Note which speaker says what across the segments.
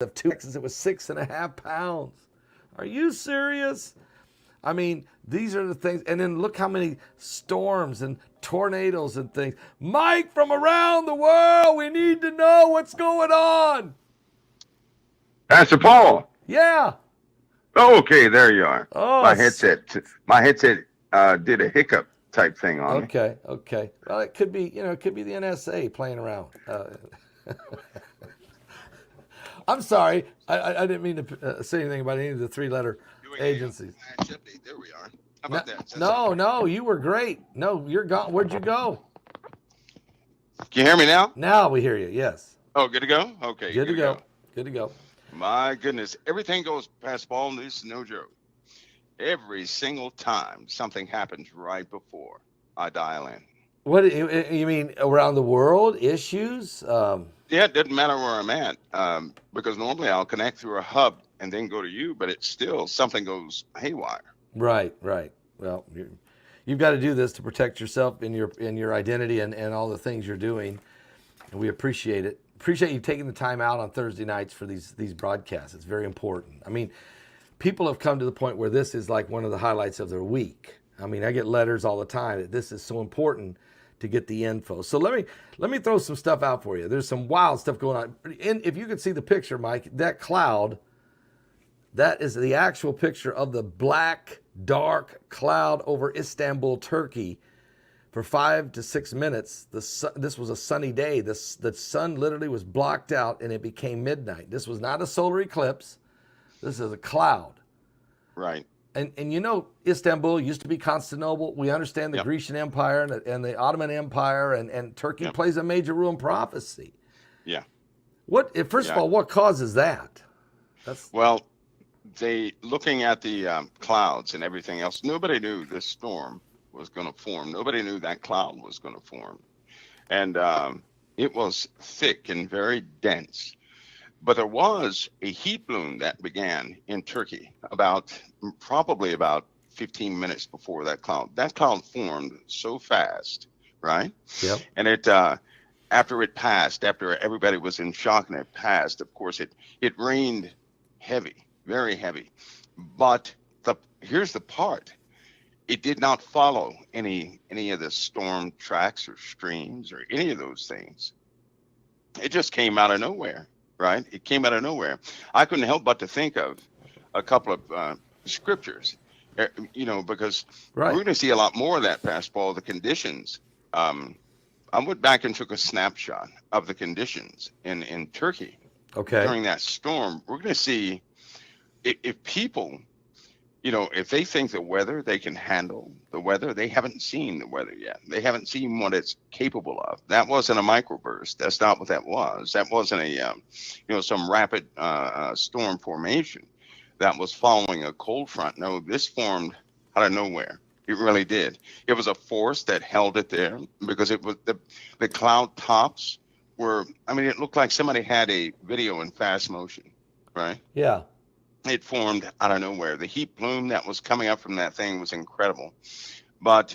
Speaker 1: of Texas, it was 6.5 pounds. Are you serious? I mean, these are the things. And then look how many storms and tornadoes and things. Mike from around the world, we need to know what's going on.
Speaker 2: Pastor Paul.
Speaker 1: Yeah.
Speaker 2: Okay, there you are.
Speaker 1: Oh,
Speaker 2: My headset did a hiccup type thing on me.
Speaker 1: Okay. Well, it could be, it could be the NSA playing around. I'm sorry. I didn't mean to say anything about any of the 3-letter agencies.
Speaker 2: There we are. How about that?
Speaker 1: No, you were great. No, you're gone. Where'd you go?
Speaker 2: Can you hear me now?
Speaker 1: Now we hear you. Yes.
Speaker 2: Oh, good to go? Okay.
Speaker 1: Good to go. Good to go.
Speaker 2: My goodness. Everything goes past Paul. This is no joke. Every single time something happens right before I dial in.
Speaker 1: What you mean around the world issues?
Speaker 2: Yeah, it doesn't matter where I'm at, because normally I'll connect through a hub and then go to you, but it's still something goes haywire.
Speaker 1: Right. Well, you've got to do this to protect yourself in your identity and all the things you're doing, and we appreciate it. Appreciate you taking the time out on Thursday nights for these broadcasts. It's very important. I mean, people have come to the point where this is like one of the highlights of their week. I mean, I get letters all the time that this is so important to get the info. So let me throw some stuff out for you. There's some wild stuff going on. And if you could see the picture, Mike, that cloud, that is the actual picture of the black, dark cloud over Istanbul, Turkey for 5 to 6 minutes. This was a sunny day. The sun literally was blocked out and it became midnight. This was not a solar eclipse. This is a cloud.
Speaker 2: Right.
Speaker 1: And Istanbul used to be Constantinople. We understand the Grecian Empire and the Ottoman Empire, and Turkey plays a major role in prophecy.
Speaker 2: Yeah.
Speaker 1: First of all, what causes that?
Speaker 2: Well, looking at the clouds and everything else, nobody knew this storm was going to form. Nobody knew that cloud was going to form. And it was thick and very dense. But there was a heat bloom that began in Turkey probably about 15 minutes before that cloud. That cloud formed so fast, right?
Speaker 1: Yep.
Speaker 2: And after it passed, after everybody was in shock and it passed, of course, it rained heavy, very heavy. But here's the part. It did not follow any of the storm tracks or streams or any of those things. It just came out of nowhere. Right? It came out of nowhere. I couldn't help but to think of a couple of scriptures, because we're going to see a lot more of that, Pastor Paul, the conditions. I went back and took a snapshot of the conditions in Turkey during that storm. We're going to see if people, if they think the weather, they can handle the weather, they haven't seen the weather yet. They haven't seen what it's capable of. That wasn't a microburst. That's not what that was. That wasn't some rapid storm formation that was following a cold front. No, this formed out of nowhere. It really did. It was a force that held it there because it was the cloud tops it looked like somebody had a video in fast motion, right?
Speaker 1: Yeah.
Speaker 2: It formed out of nowhere. The heat plume that was coming up from that thing was incredible. But,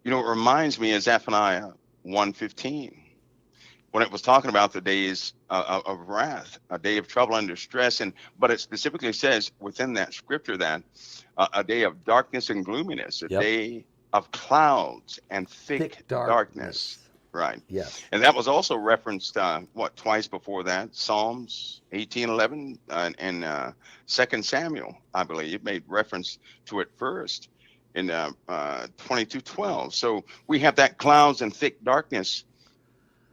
Speaker 2: it reminds me of Zephaniah 1:15, when it was talking about the days of wrath, a day of trouble and distress. But it specifically says within that scripture that a day of darkness and gloominess, a day of clouds and thick darkness. Right.
Speaker 1: Yes.
Speaker 2: And that was also referenced, twice before that? Psalms 18:11 and 2 Samuel, I believe, made reference to it first in 22:12. So we have that clouds and thick darkness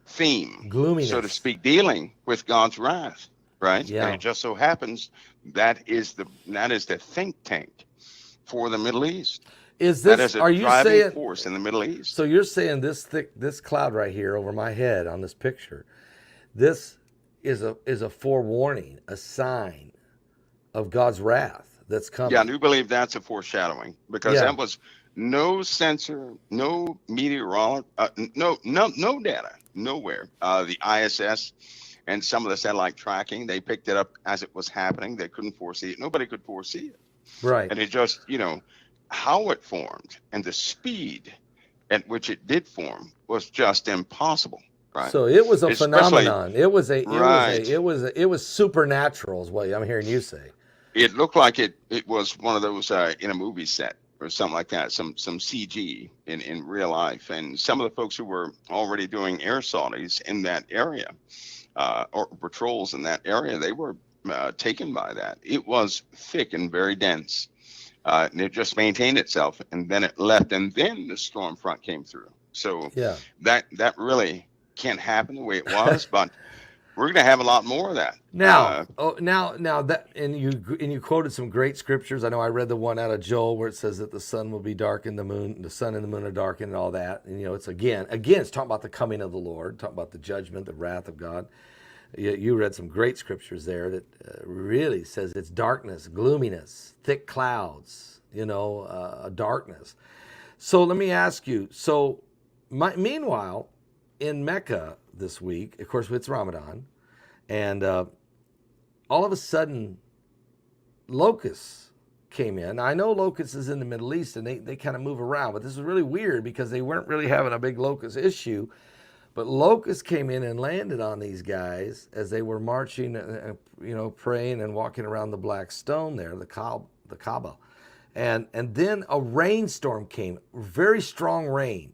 Speaker 2: theme,
Speaker 1: gloominess,
Speaker 2: so to speak, dealing with God's wrath, right?
Speaker 1: Yeah.
Speaker 2: And it just so happens that is the think tank for the Middle East.
Speaker 1: Are you saying
Speaker 2: force in the Middle East?
Speaker 1: So you're saying this cloud right here over my head on this picture, this is a forewarning, a sign of God's wrath that's coming.
Speaker 2: Yeah, I do believe that's a foreshadowing because that was no sensor, no meteorology, no data, nowhere. The ISS and some of the satellite tracking, they picked it up as it was happening. They couldn't foresee it. Nobody could foresee it.
Speaker 1: Right.
Speaker 2: And it just, how it formed and the speed at which it did form was just impossible right?
Speaker 1: So it was a
Speaker 2: Especially
Speaker 1: phenomenon.
Speaker 2: right.
Speaker 1: It was supernatural is what I'm hearing you say.
Speaker 2: It looked like it was one of those in a movie set or something like that, some CG in real life. And some of the folks who were already doing air sorties in that area, or patrols in that area, they were taken by that. It was thick and very dense, and it just maintained itself, and then it left, and then the storm front came through. So
Speaker 1: Yeah.
Speaker 2: that really can't happen the way it was, but we're going to have a lot more of that.
Speaker 1: Now that and you quoted some great scriptures. I know I read the one out of Joel where it says that the sun will be darkened, the sun and the moon are darkened, and all that. And it's again, it's talking about the coming of the Lord, talking about the judgment, the wrath of God. You read some great scriptures there that really says it's darkness, gloominess, thick clouds, darkness. So let me ask you. So, meanwhile, in Mecca this week, of course, it's Ramadan. And all of a sudden, locusts came in. Now, I know locusts is in the Middle East, and they kind of move around, but this is really weird because they weren't really having a big locust issue. But locusts came in and landed on these guys as they were marching, praying and walking around the black stone there, the Kaaba. And then a rainstorm came, very strong rain.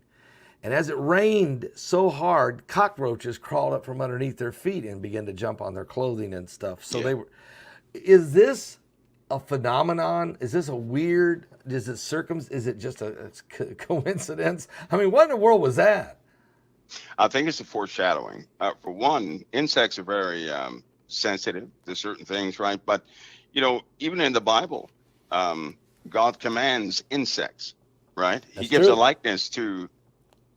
Speaker 1: And as it rained so hard, cockroaches crawled up from underneath their feet and began to jump on their clothing and stuff. So they were. Is this a phenomenon? Is this a weird? Is it just a coincidence? I mean, what in the world was that?
Speaker 2: I think it's a foreshadowing. For one, insects are very sensitive to certain things, right? But even in the Bible, God commands insects, right?
Speaker 1: That's
Speaker 2: He gives a
Speaker 1: true.
Speaker 2: likeness to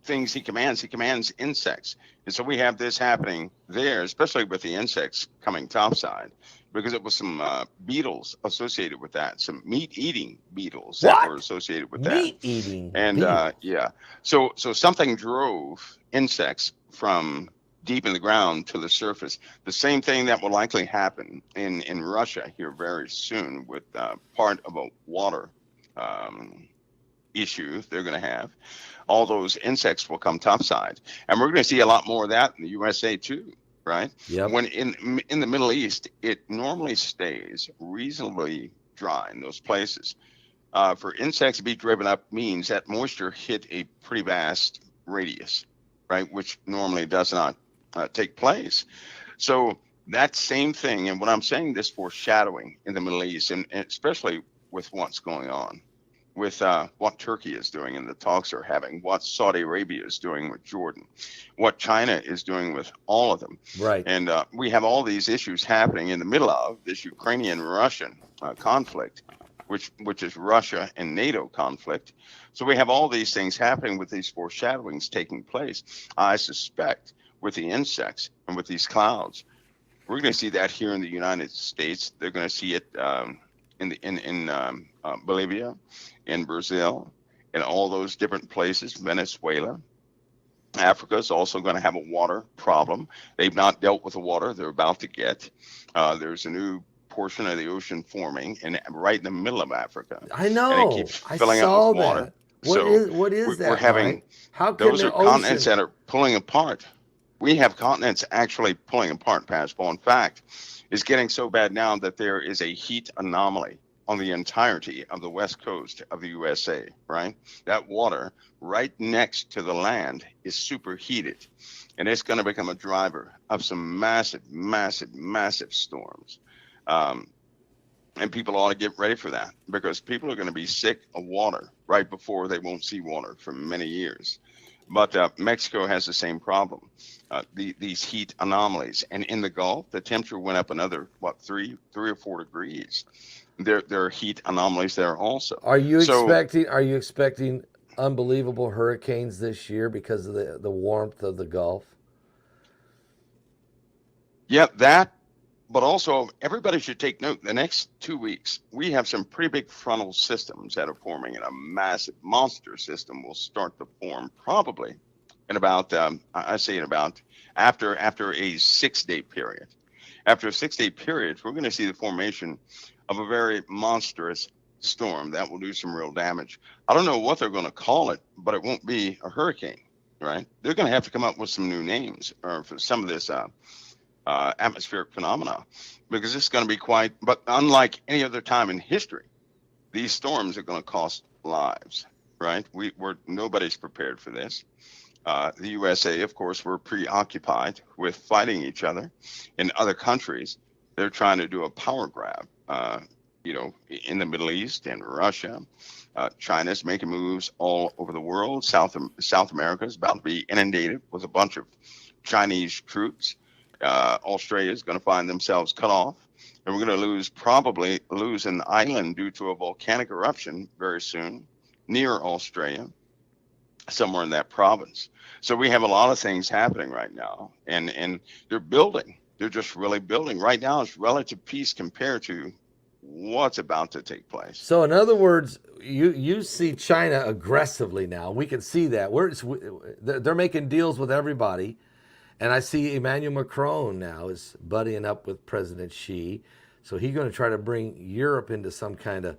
Speaker 2: things he commands. He commands insects. And so we have this happening there, especially with the insects coming topside, because it was some beetles associated with that, some meat-eating beetles that were
Speaker 1: What?
Speaker 2: associated with that.
Speaker 1: Meat eating
Speaker 2: And
Speaker 1: beetles.
Speaker 2: yeah, so something drove insects from deep in the ground to the surface. The same thing that will likely happen in Russia here very soon with part of a water issue they're going to have. All those insects will come topside, and we're going to see a lot more of that in the USA too, right?
Speaker 1: Yep.
Speaker 2: When in the Middle East, it normally stays reasonably dry in those places. For insects to be driven up means that moisture hit a pretty vast radius, right? Which normally does not take place. So that same thing, and what I'm saying, this foreshadowing in the Middle East, and especially with what's going on with what Turkey is doing and the talks are having, what Saudi Arabia is doing with Jordan, what China is doing with all of them.
Speaker 1: Right.
Speaker 2: And we have all these issues happening in the middle of this Ukrainian-Russian conflict, which is Russia and NATO conflict. So we have all these things happening with these foreshadowings taking place. I suspect with the insects and with these clouds, we're going to see that here in the United States. They're going to see it in Bolivia, in Brazil, in all those different places, Venezuela. Africa is also going to have a water problem. They've not dealt with the water they're about to get. There's a new portion of the ocean forming right in the middle of Africa.
Speaker 1: I know.
Speaker 2: And it keeps
Speaker 1: I
Speaker 2: filling
Speaker 1: saw
Speaker 2: up with water.
Speaker 1: that. What is
Speaker 2: We're
Speaker 1: that,
Speaker 2: having,
Speaker 1: Mike? How can
Speaker 2: those
Speaker 1: the
Speaker 2: are continents
Speaker 1: ocean?
Speaker 2: that are pulling apart. We have continents actually pulling apart, Pastor Paul. In fact, it's getting so bad now that there is a heat anomaly on the entirety of the west coast of the USA, right? That water right next to the land is superheated, and it's going to become a driver of some massive, massive, massive storms. And people ought to get ready for that, because people are going to be sick of water right before they won't see water for many years. But Mexico has the same problem, these heat anomalies. And in the Gulf, the temperature went up another, 3 or 4 degrees. There are heat anomalies there also.
Speaker 1: Are you expecting unbelievable hurricanes this year because of the warmth of the Gulf?
Speaker 2: Yeah, that, but also everybody should take note. The next 2 weeks, we have some pretty big frontal systems that are forming, and a massive monster system will start to form probably in about, after a 6-day period. After a 6-day period, we're going to see the formation of a very monstrous storm that will do some real damage. I don't know what they're going to call it, but it won't be a hurricane. right? They're going to have to come up with some new names or for some of this atmospheric phenomena, because it's going to be quite. But unlike any other time in history, these storms are going to cost lives, right? We're nobody's prepared for this. The USA, of course, were preoccupied with fighting each other. In other countries, they're trying to do a power grab. In the Middle East and Russia, China's making moves all over the world. South America is about to be inundated with a bunch of Chinese troops. Australia is going to find themselves cut off, and we're going to probably lose an island due to a volcanic eruption very soon near Australia, somewhere in that province. So we have a lot of things happening right now, and they're building. They're just really building. Right now, it's relative peace compared to what's about to take place.
Speaker 1: So in other words, you see China aggressively now. We can see that. They're making deals with everybody. And I see Emmanuel Macron now is buddying up with President Xi. So he's going to try to bring Europe into some kind of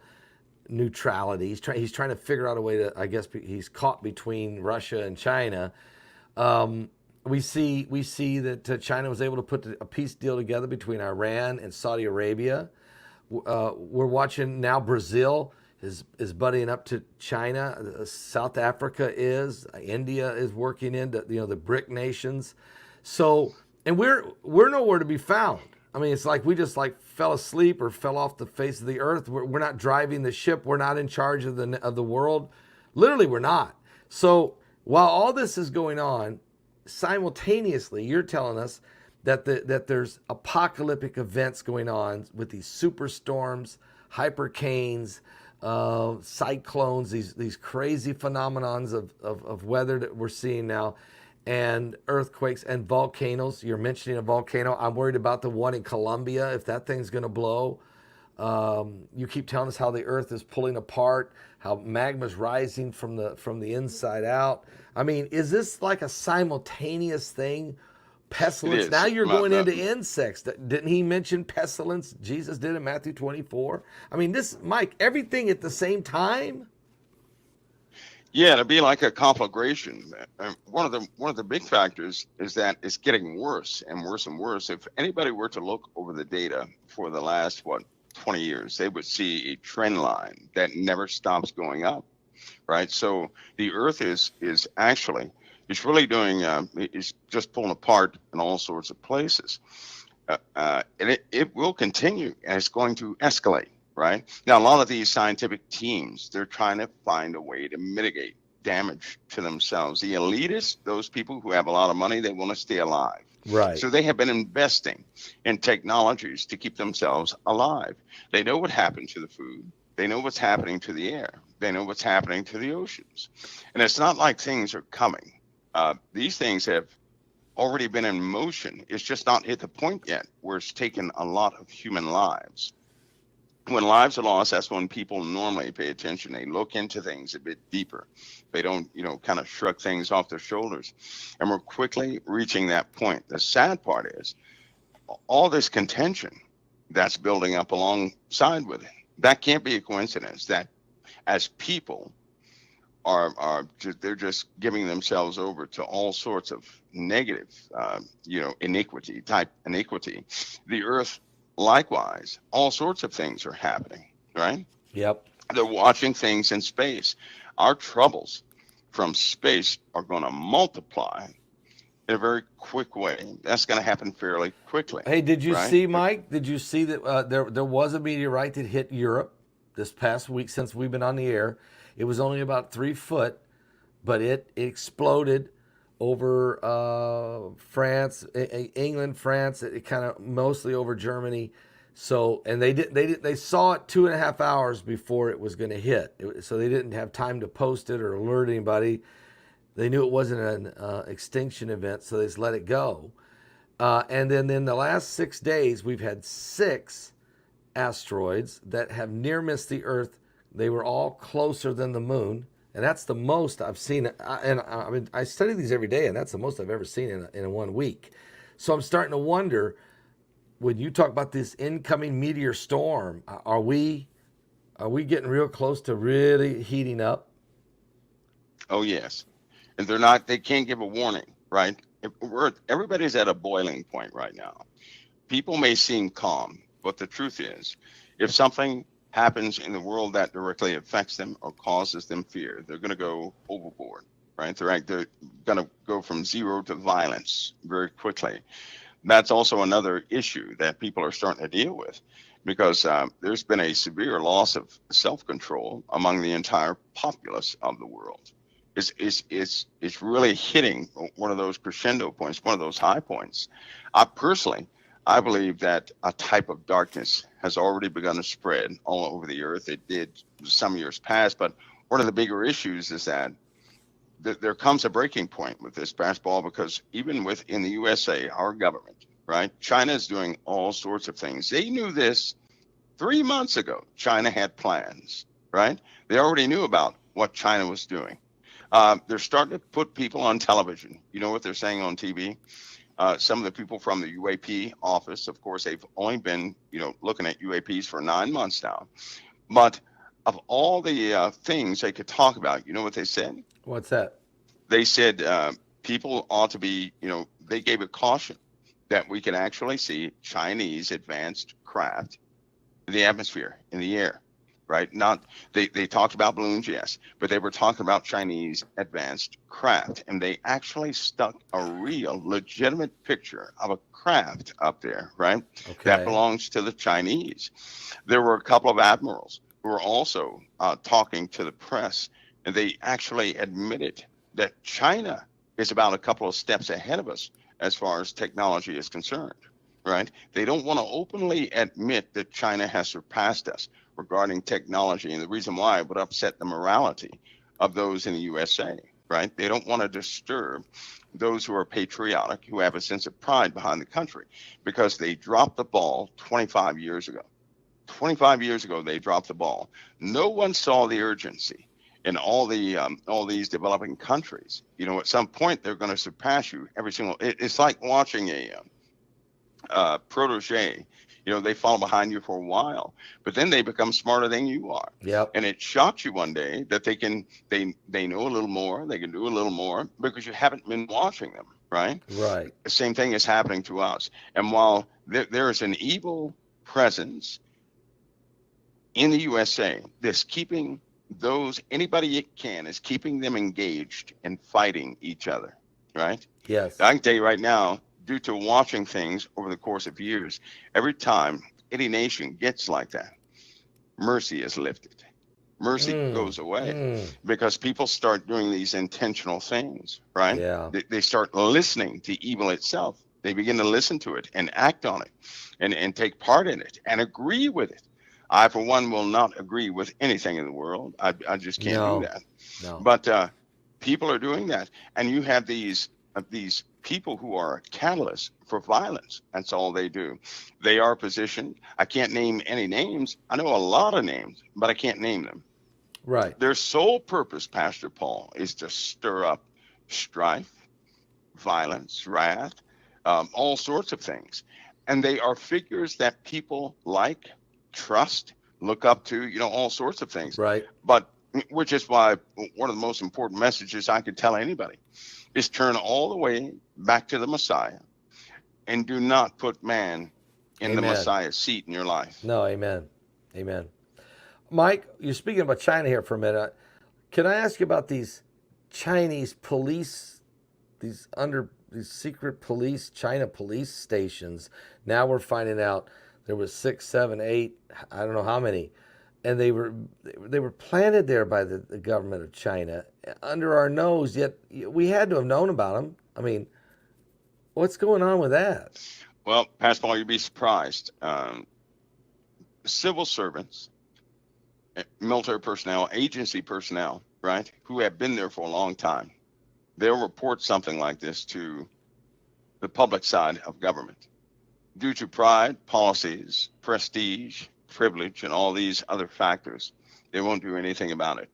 Speaker 1: neutrality. He's trying to figure out a way to, I guess he's caught between Russia and China. We see that China was able to put a peace deal together between Iran and Saudi Arabia. We're watching now Brazil is buddying up to China. South Africa is. India is working into the BRIC nations. So, and we're nowhere to be found. I mean, it's like we just fell asleep or fell off the face of the earth. We're not driving the ship. We're not in charge of the world. Literally, we're not. So while all this is going on, simultaneously, you're telling us that there's apocalyptic events going on with these superstorms, hypercanes, cyclones, these crazy phenomenons of weather that we're seeing now, and earthquakes and volcanoes. You're mentioning a volcano. I'm worried about the one in Colombia, if that thing's going to blow. You keep telling us how the earth is pulling apart, how magma's rising from the inside out. I mean, is this like a simultaneous thing? Pestilence. Now you're going into insects. Didn't he mention pestilence? Jesus did in Matthew 24. I mean, Mike, everything at the same time.
Speaker 2: Yeah, it'd be like a conflagration. One of the big factors is that it's getting worse and worse and worse. If anybody were to look over the data for the last 20 years, they would see a trend line that never stops going up, right? So the Earth is actually it's really doing it's just pulling apart in all sorts of places, and it will continue, and it's going to escalate. Right now, a lot of these scientific teams, they're trying to find a way to mitigate damage to themselves. The elitists, those people who have a lot of money, they want to stay alive.
Speaker 1: Right.
Speaker 2: So they have been investing in technologies to keep themselves alive. They know what happened to the food. They know what's happening to the air. They know what's happening to the oceans. And it's not like things are coming. These things have already been in motion. It's just not hit the point yet where it's taken a lot of human lives. When lives are lost, that's when people normally pay attention. They look into things a bit deeper. They don't, kind of shrug things off their shoulders. And we're quickly reaching that point. The sad part is all this contention that's building up alongside with it. That can't be a coincidence that as people they're just giving themselves over to all sorts of negative, iniquity. The earth, likewise, all sorts of things are happening, right?
Speaker 1: Yep.
Speaker 2: They're watching things in space. Our troubles from space are going to multiply in a very quick way. That's going to happen fairly quickly.
Speaker 1: Hey, did you see, Mike? Did you see that there was a meteorite that hit Europe this past week since we've been on the air? It was only about 3 foot, but it exploded over France, England, France. It kind of mostly over Germany. So, and they saw it 2.5 hours before it was going to hit. So they didn't have time to post it or alert anybody. They knew it wasn't an extinction event, so they just let it go. And then in the last 6 days, we've had 6 asteroids that have near missed the Earth. They were all closer than the moon, and that's the most I've seen. I study these every day, and that's the most I've ever seen in 1 week. So I'm starting to wonder, when you talk about this incoming meteor storm, are we getting real close to really heating up?
Speaker 2: Oh yes, and they can't give a warning, right? Everybody's at a boiling point right now. People may seem calm, but the truth is, if something happens in the world that directly affects them or causes them fear, they're going to go overboard, right? They're going to go from zero to violence very quickly. That's also another issue that people are starting to deal with, because there's been a severe loss of self-control among the entire populace of the world. It's really hitting one of those crescendo points, one of those high points. I believe that a type of darkness has already begun to spread all over the earth. It did some years past, but one of the bigger issues is that there comes a breaking point with this basketball, because even within the USA, our government, right? China is doing all sorts of things. They knew this 3 months ago. China had plans, right? They already knew about what China was doing. They're starting to put people on television. You know what they're saying on TV? Some of the people from the UAP office, of course, they've only been, looking at UAPs for 9 months now. But of all the things they could talk about, you know what they said?
Speaker 1: What's that?
Speaker 2: They said people ought to be, they gave a caution that we can actually see Chinese advanced craft in the atmosphere, in the air, right? They talked about balloons, yes, but they were talking about Chinese advanced craft. And they actually stuck a real legitimate picture of a craft up there, right?
Speaker 1: Okay.
Speaker 2: That belongs to the Chinese. There were a couple of admirals who were also talking to the press, and they actually admitted that China is about a couple of steps ahead of us as far as technology is concerned, right? They don't want to openly admit that China has surpassed us regarding technology, and the reason why it would upset the morality of those in the USA, right? They don't want to disturb those who are patriotic, who have a sense of pride behind the country, because they dropped the ball 25 years ago. 25 years ago, they dropped the ball. No one saw the urgency in all these developing countries. At some point, they're going to surpass you every single. It's like watching a protege. They follow behind you for a while, but then they become smarter than you are.
Speaker 1: Yep.
Speaker 2: And it shocks you one day that they know a little more, they can do a little more, because you haven't been watching them, right?
Speaker 1: Right.
Speaker 2: The same thing is happening to us. And while there is an evil presence in the USA that's keeping anybody it can, is keeping them engaged in fighting each other, right?
Speaker 1: Yes.
Speaker 2: I can tell you right now, due to watching things over the course of years, every time any nation gets like that, mercy is lifted. Mercy goes away because people start doing these intentional things, right?
Speaker 1: Yeah.
Speaker 2: They start listening to evil itself. They begin to listen to it and act on it and take part in it and agree with it. I, for one, will not agree with anything in the world. I just can't do that.
Speaker 1: No.
Speaker 2: But people are doing that. And you have these people who are catalysts for violence. That's all they do. They are positioned. I can't name any names. I know a lot of names, but I can't name them.
Speaker 1: Right.
Speaker 2: Their sole purpose, Pastor Paul, is to stir up strife, violence, wrath, all sorts of things. And they are figures that people like, trust, look up to, all sorts of things.
Speaker 1: Right.
Speaker 2: But which is why one of the most important messages I could tell anybody is turn all the way back to the Messiah and do not put man in the Messiah's seat in your life.
Speaker 1: No, amen. Amen. Mike, you're speaking about China here for a minute. Can I ask you about these Chinese police, these secret police, China police stations? Now we're finding out there was 6, 7, 8, I don't know how many, and they were planted there by the government of China under our nose. Yet we had to have known about them. I mean, what's going on with that?
Speaker 2: Well, Pastor Paul, you'd be surprised. Civil servants, military personnel, agency personnel, right, who have been there for a long time, they'll report something like this to the public side of government. Due to pride, policies, prestige, privilege, and all these other factors, they won't do anything about it.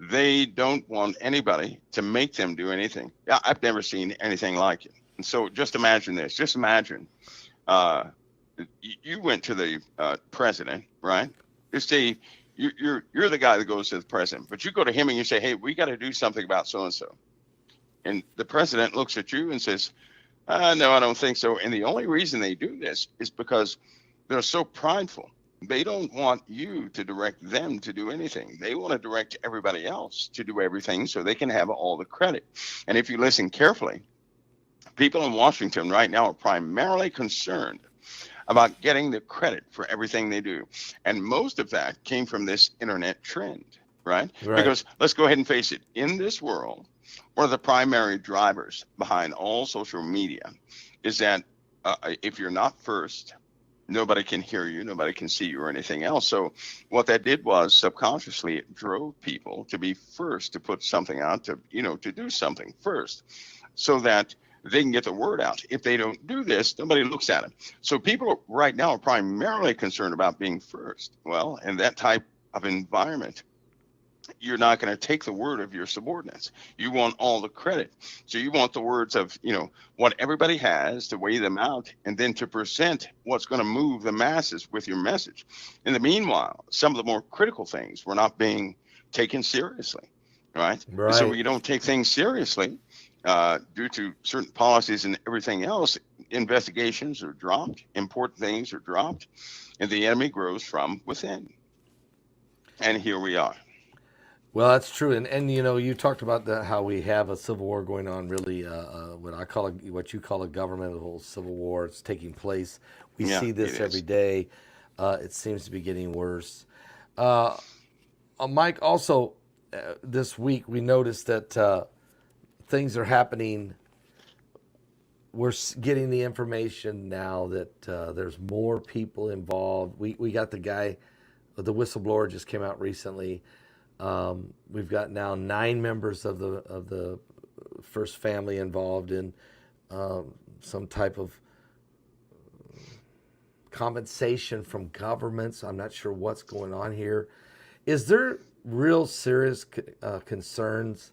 Speaker 2: They don't want anybody to make them do anything. I've never seen anything like it. And so just imagine this. Just imagine you went to the president, right? Just say you're the guy that goes to the president, but you go to him and you say, hey, we got to do something about so-and-so. And the president looks at you and says, no, I don't think so. And the only reason they do this is because they're so prideful. They don't want you to direct them to do anything. They want to direct everybody else to do everything so they can have all the credit. And if you listen carefully, people in Washington right now are primarily concerned about getting the credit for everything they do. And most of that came from this internet trend, right? Because let's go ahead and face it, in this world, one of the primary drivers behind all social media is that if you're not first, nobody can hear you, nobody can see you or anything else. So what that did was subconsciously it drove people to be first to put something out, to do something first so that they can get the word out. If they don't do this, nobody looks at them. So people right now are primarily concerned about being first. Well, in that type of environment, you're not going to take the word of your subordinates. You want all the credit. So you want the words of, what everybody has, to weigh them out, and then to present what's going to move the masses with your message. In the meanwhile, some of the more critical things were not being taken seriously, right? So when you don't take things seriously, due to certain policies and everything else, investigations are dropped, important things are dropped, and the enemy grows from within. And here we are.
Speaker 1: Well, that's true, and you talked about how we have a civil war going on. Really, what you call a governmental civil war. It's taking place. We see this every day. It seems to be getting worse. Mike, also this week we noticed that things are happening. We're getting the information now that there's more people involved. We got the guy, the whistleblower just came out recently. We've got now 9 members of the first family involved in some type of compensation from governments. I'm not sure what's going on here. Is there real serious concerns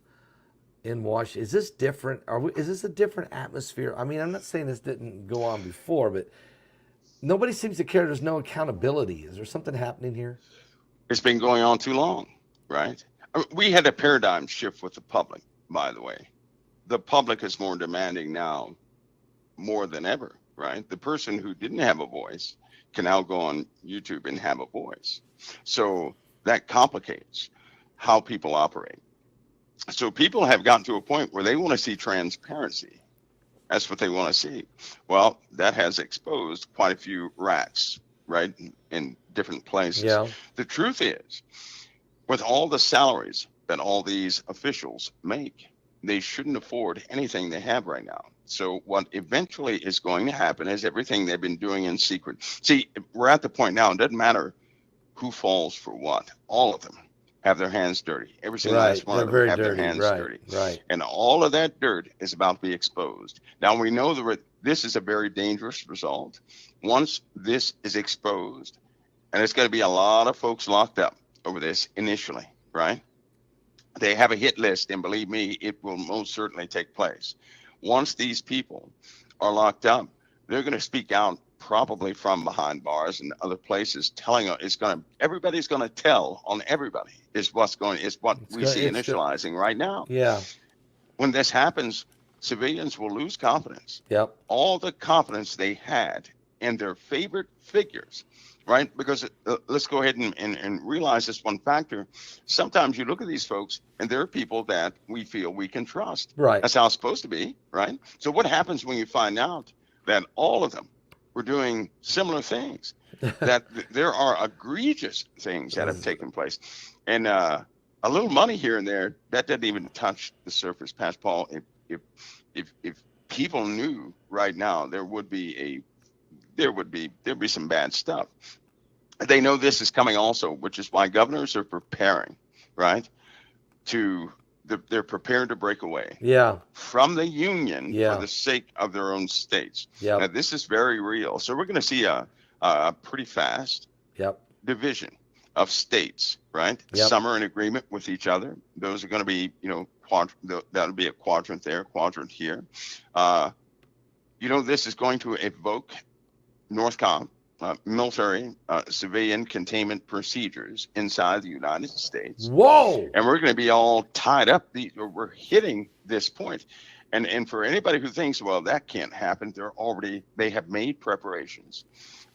Speaker 1: in Washington? Is this different? Is this a different atmosphere? I mean, I'm not saying this didn't go on before, but nobody seems to care. There's no accountability. Is there something happening here?
Speaker 2: It's been going on too long. Right. We had a paradigm shift with the public, by the way. The public is more demanding now, more than ever, right? The person who didn't have a voice can now go on YouTube and have a voice. So that complicates how people operate. So people have gotten to a point where they want to see transparency. That's what they want to see. Well, that has exposed quite a few rats, right, in different places.
Speaker 1: Yeah.
Speaker 2: The truth is, with all the salaries that all these officials make, they shouldn't afford anything they have right now. So what eventually is going to happen is everything they've been doing in secret. See, we're at the point now, it doesn't matter who falls for what. All of them have their hands dirty. Every single last one of them have their hands dirty.
Speaker 1: Right.
Speaker 2: And all of that dirt is about to be exposed. Now, we know that this is a very dangerous result. Once this is exposed, and it's going to be a lot of folks locked up over this initially, right? They have a hit list, and believe me, it will most certainly take place. Once these people are locked up, they're going to speak out probably from behind bars and other places, telling everybody's going to tell on everybody is what we see initializing right now.
Speaker 1: Yeah.
Speaker 2: When this happens, civilians will lose confidence.
Speaker 1: Yep.
Speaker 2: All the confidence they had in their favorite figures. Right? Because let's go ahead and realize this one factor. Sometimes you look at these folks and there are people that we feel we can trust.
Speaker 1: Right.
Speaker 2: That's how it's supposed to be. Right. So what happens when you find out that all of them were doing similar things, that there are egregious things that have taken place, and a little money here and there, that doesn't even touch the surface, Pastor Paul. If people knew right now, there'd be some bad stuff. They know this is coming also, which is why governors are preparing, right? They're prepared to break away from the union for the sake of their own states. Now, this is very real. So we're going to see a pretty fast division of states, right? Some are in agreement with each other. Those are going to be, that'll be a quadrant there, quadrant here. This is going to evoke NORTHCOM, military civilian containment procedures inside the United States.
Speaker 1: Whoa!
Speaker 2: And we're going to be all tied up. We're hitting this point. And for anybody who thinks, well, that can't happen, they have made preparations.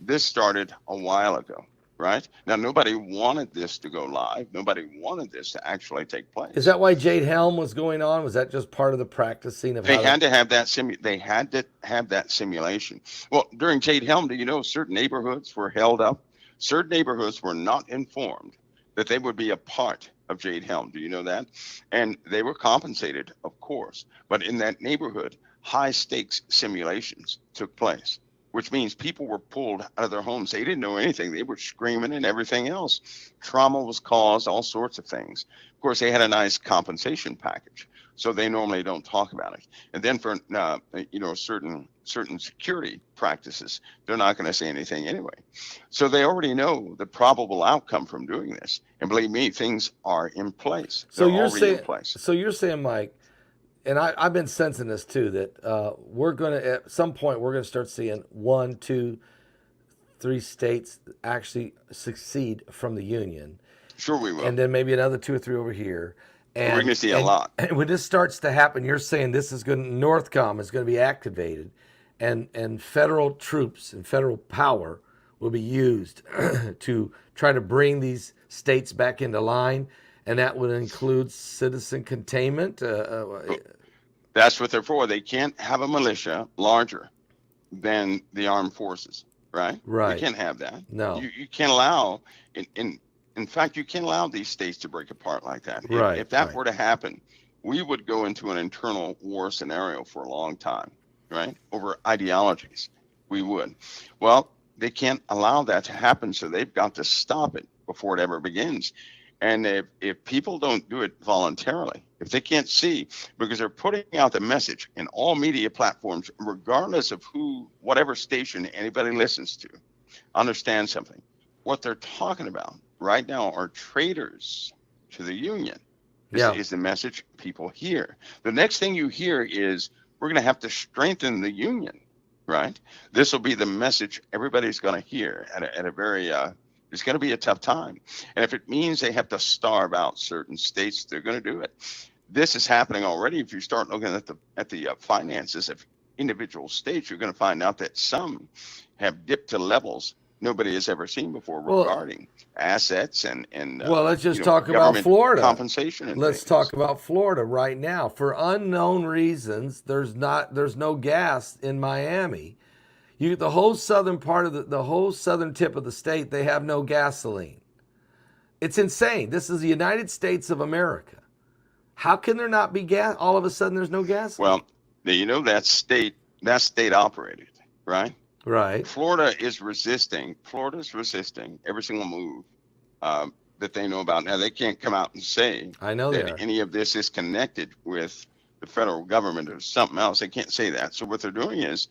Speaker 2: This started a while ago, right? Now, nobody wanted this to go live. Nobody wanted this to actually take place.
Speaker 1: Is that why Jade Helm was going on? Was that just part of the practicing of
Speaker 2: They had to have that simulation. Well, during Jade Helm, do you know certain neighborhoods were held up? Certain neighborhoods were not informed that they would be a part of Jade Helm. Do you know that? And they were compensated, of course. But in that neighborhood, high stakes simulations took place, which means people were pulled out of their homes. They didn't know anything. They were screaming and everything else. Trauma was caused, all sorts of things. Of course, they had a nice compensation package, so they normally don't talk about it. And then for certain security practices, they're not going to say anything anyway. So they already know the probable outcome from doing this. And believe me, things are in place.
Speaker 1: So
Speaker 2: They're
Speaker 1: you're
Speaker 2: already
Speaker 1: saying,
Speaker 2: in place.
Speaker 1: so you're saying, Mike, and I've been sensing this too, that we're going to, at some point, we're going to start seeing 1, 2, 3 states actually succeed from the Union.
Speaker 2: Sure we will.
Speaker 1: And then maybe another 2 or 3 over here. And
Speaker 2: we're going to see a lot.
Speaker 1: And when this starts to happen, you're saying this is going to, NORTHCOM is going to be activated, and federal troops and federal power will be used to try to bring these states back into line, and that would include citizen containment.
Speaker 2: That's what they're for. They can't have a militia larger than the armed forces, right?
Speaker 1: Right.
Speaker 2: You can't have that.
Speaker 1: No.
Speaker 2: You can't allow, in fact, you can't allow these states to break apart like that.
Speaker 1: Right.
Speaker 2: If that were to happen, we would go into an internal war scenario for a long time, right? Over ideologies, we would. Well, they can't allow that to happen, so they've got to stop it before it ever begins. And if people don't do it voluntarily, if they can't see, because they're putting out the message in all media platforms, regardless of whatever station anybody listens to, understand something. What they're talking about right now are traitors to the Union. Is the message people hear. The next thing you hear is we're going to have to strengthen the Union, right? This will be the message everybody's going to hear at a very it's going to be a tough time. And if it means they have to starve out certain states, they're going to do it. This is happening already. If you start looking at the finances of individual states, you're going to find out that some have dipped to levels nobody has ever seen before regarding assets and
Speaker 1: well, let's just talk about Florida
Speaker 2: compensation. And
Speaker 1: let's
Speaker 2: things.
Speaker 1: talk about Florida right now. For unknown reasons, there's no gas in Miami. The whole southern part of the whole southern tip of the state, they have no gasoline. It's insane. This is the United States of America. How can there not be gas? All of a sudden, there's no gasoline.
Speaker 2: Well, you know that's state operated, right?
Speaker 1: Right.
Speaker 2: Florida is resisting. Florida's resisting every single move that they know about. Now, they can't come out and say that any of this is connected with the federal government or something else. They can't say that. So what they're doing is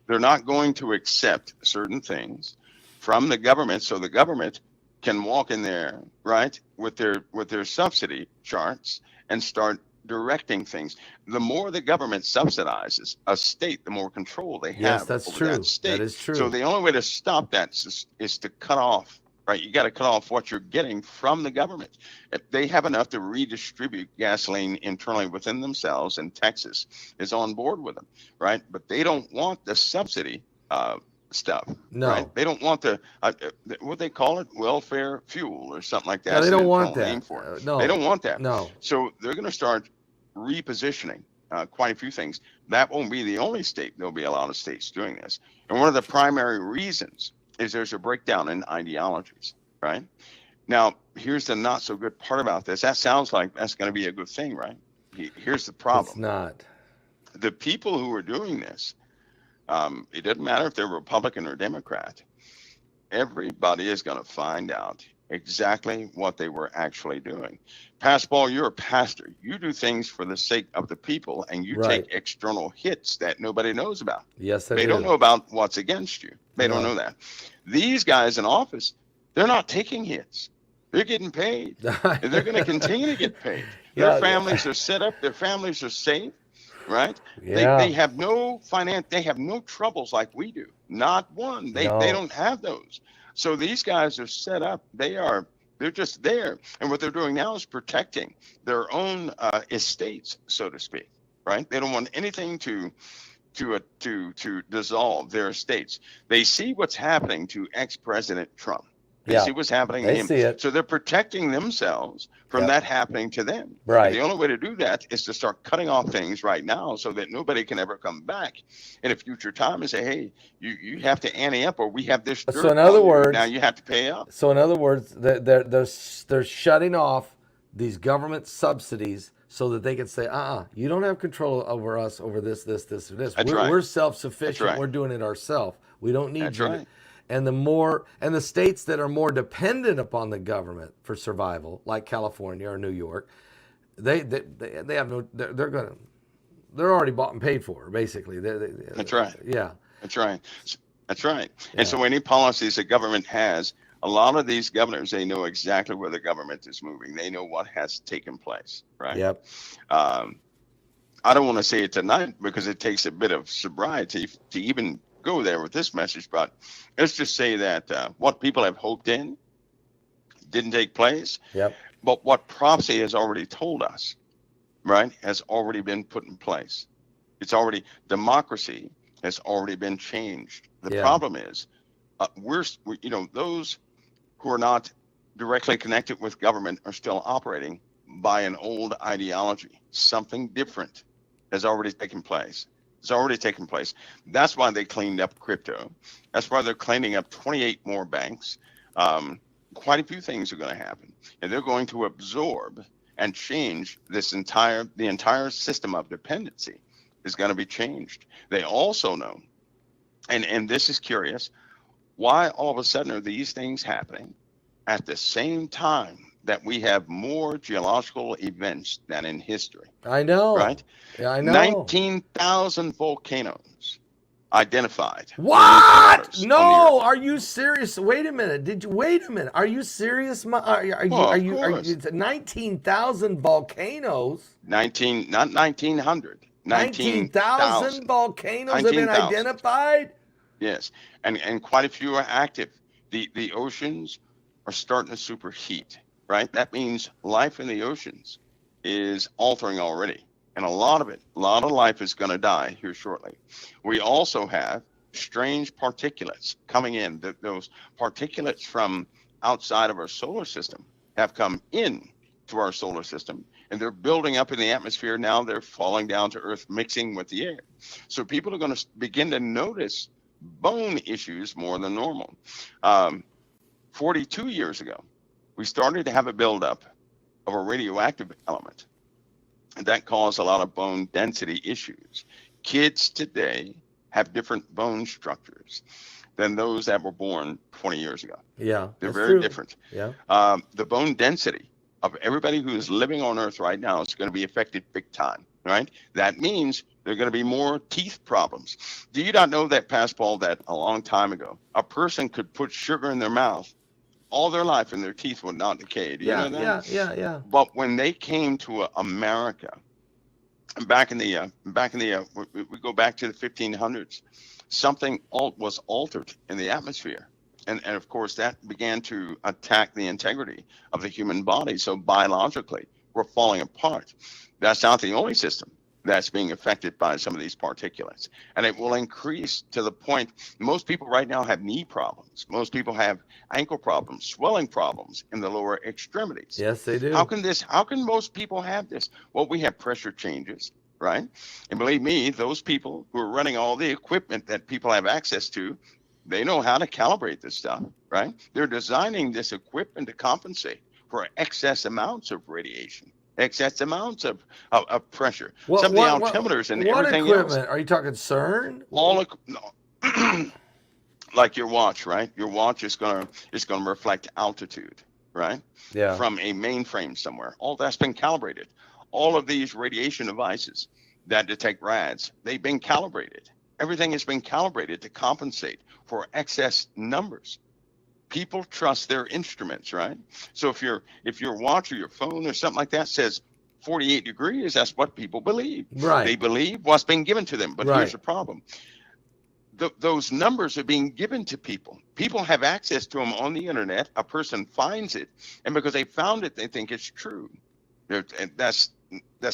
Speaker 2: they're not going to accept certain things from the government, so the government can walk in there, right, with their subsidy charts and start directing things. The more the government subsidizes a state, the more control they have.
Speaker 1: Yes, that's
Speaker 2: over
Speaker 1: true.
Speaker 2: That state.
Speaker 1: That is true.
Speaker 2: So the only way to stop that is to cut off, right? You got to cut off what you're getting from the government. If they have enough to redistribute gasoline internally within themselves, and Texas is on board with them, right? But they don't want the subsidy stuff.
Speaker 1: No.
Speaker 2: Right? They don't want the what they call it, welfare fuel or something like that.
Speaker 1: No, they don't want
Speaker 2: that.
Speaker 1: that.
Speaker 2: For it.
Speaker 1: No.
Speaker 2: They don't want that.
Speaker 1: No.
Speaker 2: So they're going to start repositioning quite a few things. That won't be the only state. There'll be a lot of states doing this. And one of the primary reasons is there's a breakdown in ideologies, right? Now, here's the not so good part about this. That sounds like that's going to be a good thing, right? Here's the problem.
Speaker 1: It's not.
Speaker 2: The people who are doing this, it doesn't matter if they're Republican or Democrat, everybody is going to find out exactly what they were actually doing. Pastor Paul, you're a pastor. You do things for the sake of the people, and you take external hits that nobody knows about.
Speaker 1: Yes,
Speaker 2: they don't know about what's against you. They don't know that. These guys in office, they're not taking hits. They're getting paid. And they're going to continue to get paid. Their families are set up. Their families are safe. right? They
Speaker 1: Yeah.
Speaker 2: have no finance, they have no troubles like we do. Not one. They
Speaker 1: No.
Speaker 2: don't have those. So these guys are set up. They're just there, and what they're doing now is protecting their own estates, so to speak. Right? They don't want anything to dissolve their estates. They see what's happening to ex-President Trump. They
Speaker 1: Yeah.
Speaker 2: see what's happening to
Speaker 1: They
Speaker 2: him.
Speaker 1: see it.
Speaker 2: So they're protecting themselves from
Speaker 1: Yep.
Speaker 2: that happening to them. And the
Speaker 1: Right.
Speaker 2: only way to do that is to start cutting off things right now so that nobody can ever come back in a future time and say, hey, you have to ante up, or we have this
Speaker 1: So
Speaker 2: dirt
Speaker 1: in other
Speaker 2: on you. Now
Speaker 1: words,
Speaker 2: you have to pay up.
Speaker 1: they're shutting off these government subsidies so that they can say, you don't have control over us over this, this, this, or this.
Speaker 2: That's
Speaker 1: We're,
Speaker 2: right.
Speaker 1: we're
Speaker 2: That's
Speaker 1: self-sufficient.
Speaker 2: right.
Speaker 1: We're doing it ourselves. We don't need
Speaker 2: That's
Speaker 1: you.
Speaker 2: right.
Speaker 1: And the states that are more dependent upon the government for survival, like California or New York, they have no. They're already bought and paid for, basically.
Speaker 2: That's right.
Speaker 1: Yeah.
Speaker 2: That's right. That's right.
Speaker 1: Yeah.
Speaker 2: And so any policies the government has, a lot of these governors, they know exactly where the government is moving. They know what has taken place, right?
Speaker 1: Yep.
Speaker 2: I don't want to say it tonight because it takes a bit of sobriety to even go there with this message, but let's just say that what people have hoped in didn't take place,
Speaker 1: Yep.
Speaker 2: but what prophecy has already told us, right, has already been put in place. It's already, democracy has already been changed. The
Speaker 1: Yeah.
Speaker 2: problem is those who are not directly connected with government are still operating by an old ideology. Something different has already taken place. It's already taken place. That's why they cleaned up crypto. That's why they're cleaning up 28 more banks. Quite a few things are going to happen, and they're going to absorb and change the entire system of dependency is going to be changed. They also know, and this is curious, why all of a sudden are these things happening at the same time that we have more geological events than in history?
Speaker 1: I know.
Speaker 2: Right?
Speaker 1: Yeah, I know.
Speaker 2: 19,000 volcanoes identified.
Speaker 1: What? No, are you serious? Wait a minute. Wait a minute? Are you serious? Are you 19,000 volcanoes?
Speaker 2: Not 1,900.
Speaker 1: 19,000 volcanoes have been identified?
Speaker 2: Yes, and quite a few are active. The oceans are starting to superheat, right? That means life in the oceans is altering already. And a lot of life is going to die here shortly. We also have strange particulates coming in. Those particulates from outside of our solar system have come in to our solar system, and they're building up in the atmosphere. Now they're falling down to Earth, mixing with the air. So people are going to begin to notice bone issues more than normal. 42 years ago, we started to have a buildup of a radioactive element. And that caused a lot of bone density issues. Kids today have different bone structures than those that were born 20 years ago.
Speaker 1: Yeah,
Speaker 2: they're very true. Different.
Speaker 1: Yeah.
Speaker 2: The bone density of everybody who is living on Earth right now is going to be affected big time, right? That means there are going to be more teeth problems. Do you not know that, Pastor Paul, that a long time ago, a person could put sugar in their mouth all their life and their teeth would not decay? Do you know that?
Speaker 1: Yeah.
Speaker 2: But when they came to America, back in the we go back to the 1500s, something was altered in the atmosphere, and of course that began to attack the integrity of the human body. So biologically, we're falling apart. That's not the only system that's being affected by some of these particulates, and it will increase to the point most people right now have knee problems. Most people have ankle problems, swelling problems in the lower extremities.
Speaker 1: Yes, they do.
Speaker 2: How can most people have this? Well, we have pressure changes, right? And believe me, those people who are running all the equipment that people have access to, they know how to calibrate this stuff, right? They're designing this equipment to compensate for excess amounts of radiation, excess amounts of pressure. Some of the altimeters and everything else. What equipment?
Speaker 1: Are you talking CERN?
Speaker 2: No. Like your watch, right? Your watch is gonna reflect altitude, right?
Speaker 1: Yeah.
Speaker 2: From a mainframe somewhere. All that's been calibrated. All of these radiation devices that detect rads, they've been calibrated. Everything has been calibrated to compensate for excess numbers. People trust their instruments, right? So if your watch or your phone or something like that says 48 degrees. That's what people believe.
Speaker 1: Right.
Speaker 2: They believe what's being given to them. But
Speaker 1: Right.
Speaker 2: here's the problem. Those numbers are being given to people. People have access to them on the internet. A person finds it, and because they found it, they think it's true. And that's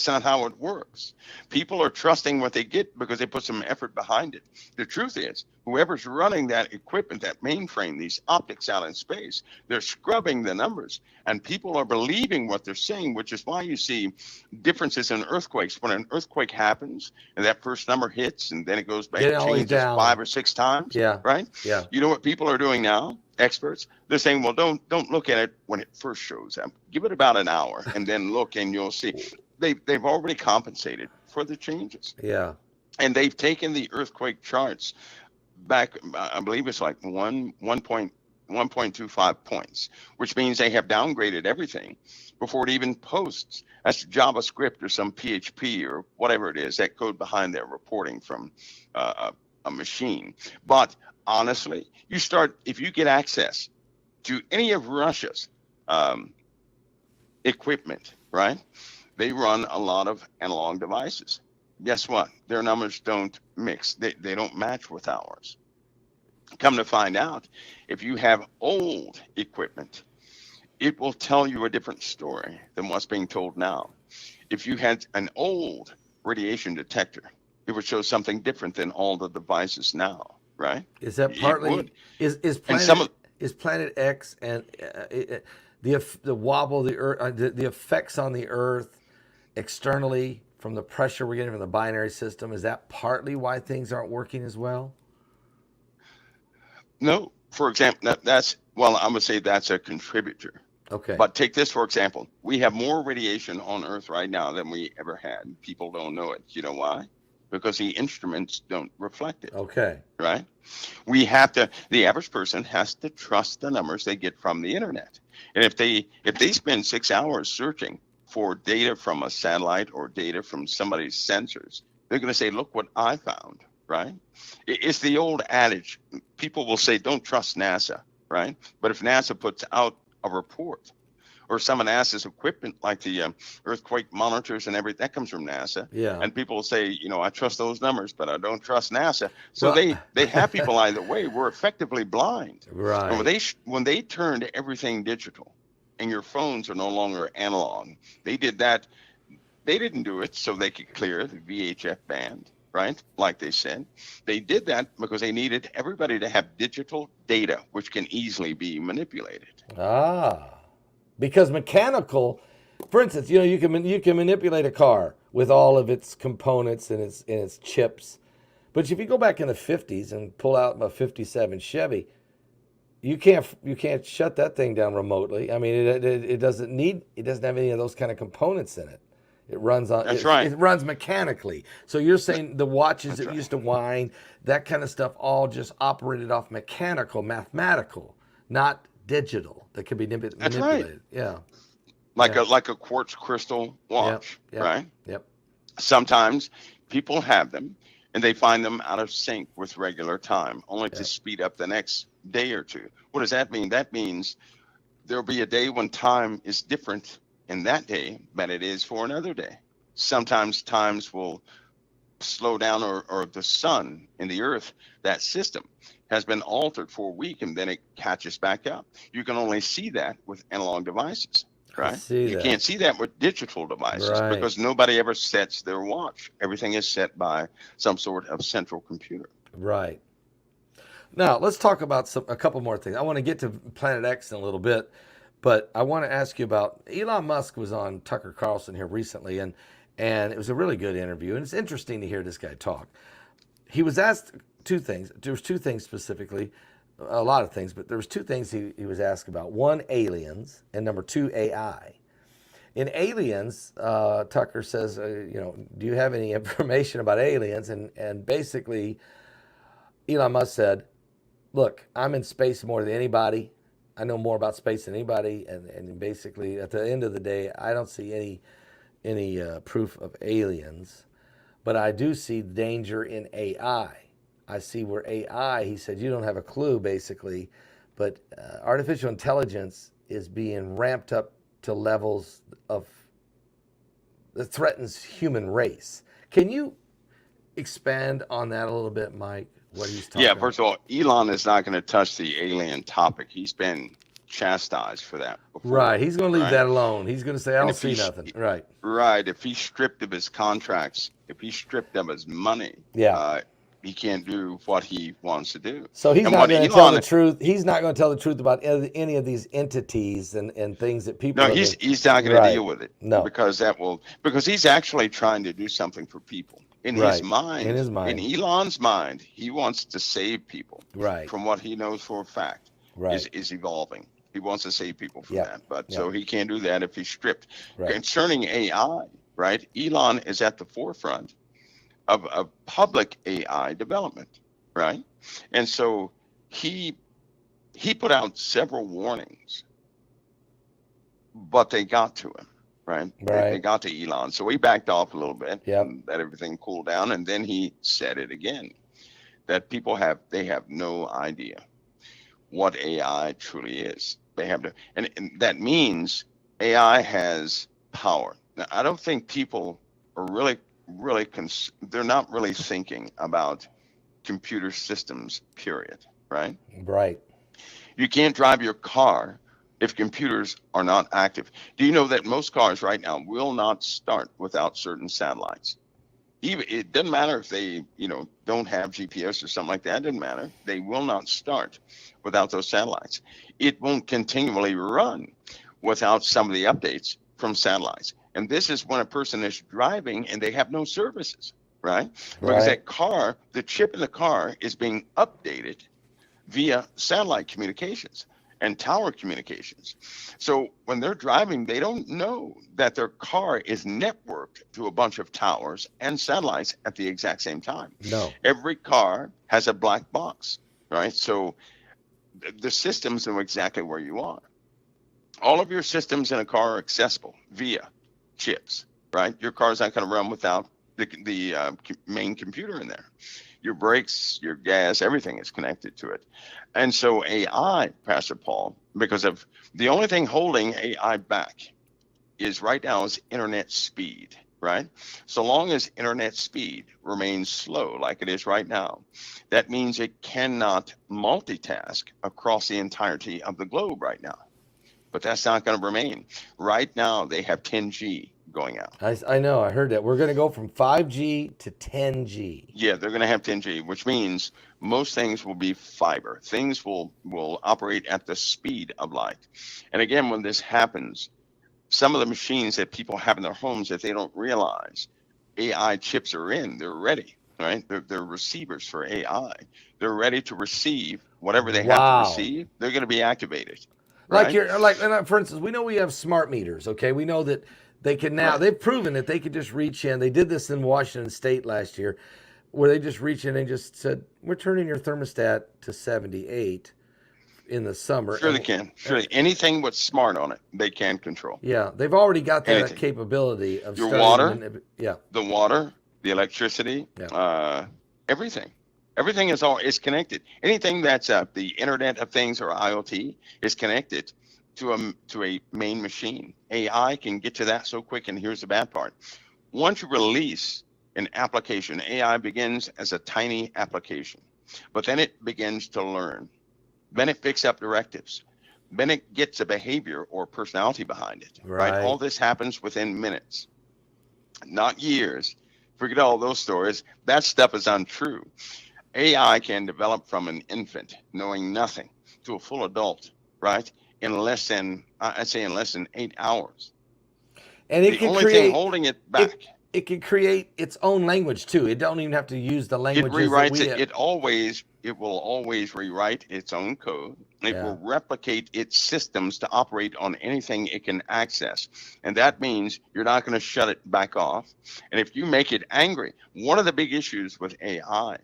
Speaker 2: not how it works. People are trusting what they get because they put some effort behind it. The truth is, whoever's running that equipment, that mainframe, these optics out in space, they're scrubbing the numbers, and people are believing what they're saying, which is why you see differences in earthquakes. When an earthquake happens and that first number hits and then it goes back,
Speaker 1: Get it always
Speaker 2: changes
Speaker 1: down.
Speaker 2: 5 or 6 times,
Speaker 1: Yeah.
Speaker 2: right?
Speaker 1: Yeah.
Speaker 2: You know what people are doing now? Experts, they're saying, well, don't look at it when it first shows up. Give it about an hour and then look, and you'll see. They've already compensated for the changes.
Speaker 1: Yeah.
Speaker 2: And they've taken the earthquake charts back, I believe it's like 1.25 points, which means they have downgraded everything before it even posts. That's JavaScript or some PHP or whatever it is, that code behind their reporting from a machine. But honestly, if you get access to any of Russia's equipment, right? They run a lot of analog devices. Guess what? Their numbers don't mix. They don't match with ours. Come to find out, if you have old equipment, it will tell you a different story than what's being told now. If you had an old radiation detector, it would show something different than all the devices now, right?
Speaker 1: Is that partly is Planet X and the wobble, the Earth, the effects on the Earth externally from the pressure we're getting from the binary system? Is that partly why things aren't working as well?
Speaker 2: No. For example, I'm gonna say that's a contributor.
Speaker 1: Okay.
Speaker 2: But take this for example. We have more radiation on Earth right now than we ever had. People don't know it. You know why? Because the instruments don't reflect it.
Speaker 1: Okay.
Speaker 2: Right? The average person has to trust the numbers they get from the internet. And if they spend 6 hours searching for data from a satellite or data from somebody's sensors, they're going to say, look what I found, right? It's the old adage. People will say, don't trust NASA, right? But if NASA puts out a report, or some of NASA's equipment, like the earthquake monitors and everything, that comes from NASA.
Speaker 1: Yeah.
Speaker 2: And people will say, I trust those numbers, but I don't trust NASA. So they have people either way. We're effectively blind.
Speaker 1: Right.
Speaker 2: And when they turned everything digital, and your phones are no longer analog, they did that. They didn't do it so they could clear the VHF band, right? Like they said. They did that because they needed everybody to have digital data, which can easily be manipulated.
Speaker 1: Because mechanical, for instance, you can manipulate a car with all of its components and its chips. But if you go back in the 50s and pull out a 57 Chevy, you can't shut that thing down remotely. I mean, it doesn't have any of those kind of components in it. It runs on.
Speaker 2: That's right.
Speaker 1: It runs mechanically. So you're saying the watches that used to wind, that kind of stuff, all just operated off mathematical, not digital. That could be manipulated.
Speaker 2: That's right.
Speaker 1: Yeah.
Speaker 2: Like a quartz crystal watch, right?
Speaker 1: Yep.
Speaker 2: Sometimes people have them and they find them out of sync with regular time, only to speed up the next day or two. What does that mean? That means there'll be a day when time is different in that day than it is for another day. Sometimes times will slow down, or the sun and the earth, that system has been altered for a week and then it catches back up. You can only see that with analog devices, right? You can't see that with digital devices because nobody ever sets their watch. Everything is set by some sort of central computer.
Speaker 1: Right. Now, let's talk about a couple more things. I want to get to Planet X in a little bit, but I want to ask you about Elon Musk was on Tucker Carlson here recently, and it was a really good interview, and it's interesting to hear this guy talk. He was asked two things. There was two things specifically, a lot of things, but there was two things he was asked about. One, aliens, and number two, AI. In aliens, Tucker says, do you have any information about aliens? And basically, Elon Musk said, look, I'm in space more than anybody. I know more about space than anybody. And basically, at the end of the day, I don't see any proof of aliens. But I do see danger in AI. I see where AI, he said, you don't have a clue, basically. But artificial intelligence is being ramped up to levels of that threatens human race. Can you expand on that a little bit, Mike? What he's talking
Speaker 2: Yeah,
Speaker 1: about?
Speaker 2: first of all, Elon is not going to touch the alien topic. He's been chastised for that before.
Speaker 1: Right. He's going to leave
Speaker 2: right?
Speaker 1: that alone. He's going to say, I
Speaker 2: And
Speaker 1: don't
Speaker 2: if
Speaker 1: see nothing. Right.
Speaker 2: Right. If he's stripped of his contracts, if he's stripped of his money,
Speaker 1: Yeah.
Speaker 2: he can't do what he wants to do.
Speaker 1: So he's
Speaker 2: And
Speaker 1: not
Speaker 2: what
Speaker 1: going to tell the
Speaker 2: Elon,
Speaker 1: truth. He's not going to tell the truth about any of these entities and things that people
Speaker 2: no,
Speaker 1: have
Speaker 2: he's not going to
Speaker 1: right.
Speaker 2: deal with it.
Speaker 1: No.
Speaker 2: Because he's actually trying to do something for people. In
Speaker 1: Right.
Speaker 2: his mind, in Elon's mind, he wants to save people
Speaker 1: right.
Speaker 2: from what he knows for a fact
Speaker 1: right.
Speaker 2: is evolving. He wants to save people from
Speaker 1: Yep.
Speaker 2: that. But
Speaker 1: Yep.
Speaker 2: so he can't do that if he's stripped.
Speaker 1: Right.
Speaker 2: Concerning AI, right? Elon is at the forefront of public AI development, right? And so he put out several warnings, but they got to him, right? They got to Elon. So he backed off a little bit,
Speaker 1: yep.
Speaker 2: and let everything cool down, and then he said it again, that people have no idea what AI truly is. They have to, and that means AI has power. Now, I don't think people are really they're not really thinking about computer systems, period, right?
Speaker 1: Right.
Speaker 2: You can't drive your car if computers are not active. Do you know that most cars right now will not start without certain satellites? Even it doesn't matter if they, don't have GPS or something like that. It doesn't matter. They will not start without those satellites. It won't continually run without some of the updates from satellites. And this is when a person is driving and they have no services, right? Because that car, the chip in the car is being updated via satellite communications and tower communications. So when they're driving, they don't know that their car is networked to a bunch of towers and satellites at the exact same time.
Speaker 1: No.
Speaker 2: Every car has a black box, right? So the systems know exactly where you are. All of your systems in a car are accessible via chips, right? Your car's not going to run without the main computer in there. Your brakes, your gas, everything is connected to it. And so AI, Pastor Paul, because of the only thing holding AI back is right now is internet speed, right? So long as internet speed remains slow like it is right now, that means it cannot multitask across the entirety of the globe right now. But that's not going to remain. Right now, they have 10G going out.
Speaker 1: I know, I heard that. We're going to go from 5G to 10G.
Speaker 2: Yeah, they're going to have 10G, which means most things will be fiber. Things will operate at the speed of light. And again, when this happens, some of the machines that people have in their homes that they don't realize, AI chips are in, they're ready, right? They're receivers for AI. They're ready to receive whatever they have to receive. They're going to be activated. Right?
Speaker 1: For instance, we know we have smart meters, okay? We know that they can now, they've proven that they could just reach in. They did this in Washington State last year, where they just reached in and just said, we're turning your thermostat to 78 in the summer.
Speaker 2: Sure they can. Sure. Anything with smart on it, they can control.
Speaker 1: Yeah, they've already got that capability of
Speaker 2: your water,
Speaker 1: the
Speaker 2: water, the electricity, everything. Everything is connected. Anything that's the Internet of Things or IoT is connected to a main machine. AI can get to that so quick, and here's the bad part. Once you release an application, AI begins as a tiny application, but then it begins to learn. Then it picks up directives. Then it gets a behavior or personality behind it, right? All this happens within minutes, not years. Forget all those stories. That stuff is untrue. AI can develop from an infant knowing nothing to a full adult, right? In less than 8 hours.
Speaker 1: And it
Speaker 2: the only thing holding it back.
Speaker 1: It can create its own language too. It don't even have to use the language.
Speaker 2: It rewrites it. It will always rewrite its own code. It will replicate its systems to operate on anything it can access. And that means you're not going to shut it back off. And if you make it angry, one of the big issues with AI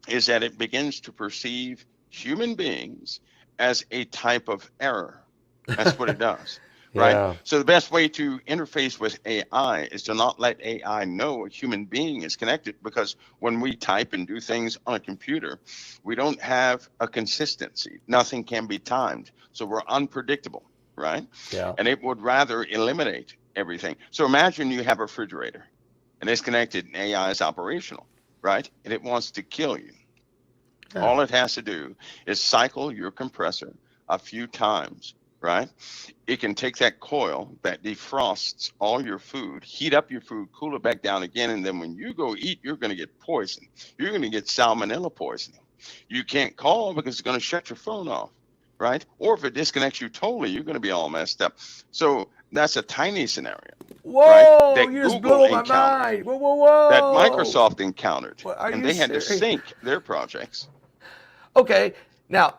Speaker 2: is that it begins to perceive human beings as a type of error. That's what it does, right? So the best way to interface with AI is to not let AI know a human being is connected, because when we type and do things on a computer, we don't have a consistency. Nothing can be timed. So we're unpredictable. right?
Speaker 1: Yeah.
Speaker 2: And it would rather eliminate everything. So imagine you have a refrigerator and it's connected and AI is operational, right? And it wants to kill you.
Speaker 1: Yeah.
Speaker 2: All it has to do is cycle your compressor a few times, right? It can take that coil that defrosts all your food, heat up your food, cool it back down again, and then when you go eat, you're going to get poisoned. You're going to get salmonella poisoning. You can't call because it's going to shut your phone off, right? Or if it disconnects you totally, you're going to be all messed up. So that's a tiny scenario, right?
Speaker 1: Whoa!
Speaker 2: That
Speaker 1: You just
Speaker 2: Google
Speaker 1: blew my
Speaker 2: encountered,
Speaker 1: mind. Whoa, whoa, whoa!
Speaker 2: that Microsoft encountered,
Speaker 1: What, are
Speaker 2: and
Speaker 1: you
Speaker 2: they had to
Speaker 1: serious?
Speaker 2: sync their projects.
Speaker 1: Okay, now,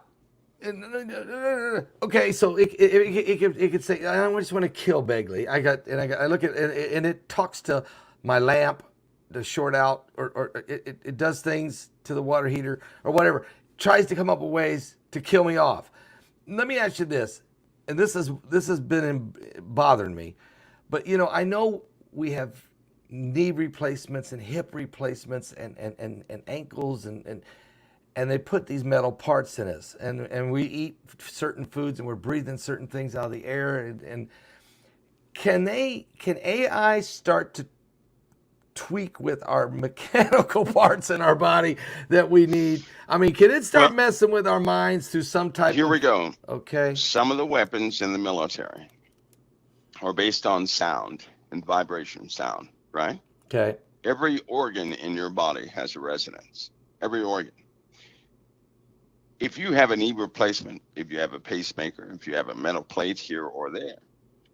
Speaker 1: okay, so it could say, I just want to kill Begley. I look at and it talks to my lamp to short out, or it does things to the water heater or whatever. Tries to come up with ways to kill me off. Let me ask you this, and this has been bothering me, but I know we have knee replacements and hip replacements and ankles and they put these metal parts in us, and we eat certain foods and we're breathing certain things out of the air, and can AI start to tweak with our mechanical parts in our body that we need? I mean, can it start
Speaker 2: Well,
Speaker 1: messing with our minds through some type
Speaker 2: here
Speaker 1: of?
Speaker 2: we go.
Speaker 1: Okay.
Speaker 2: Some of the weapons in the military are based on sound and vibration sound, right?
Speaker 1: Okay.
Speaker 2: Every organ in your body has a resonance. Every organ. If you have a knee replacement, if you have a pacemaker, if you have a metal plate here or there,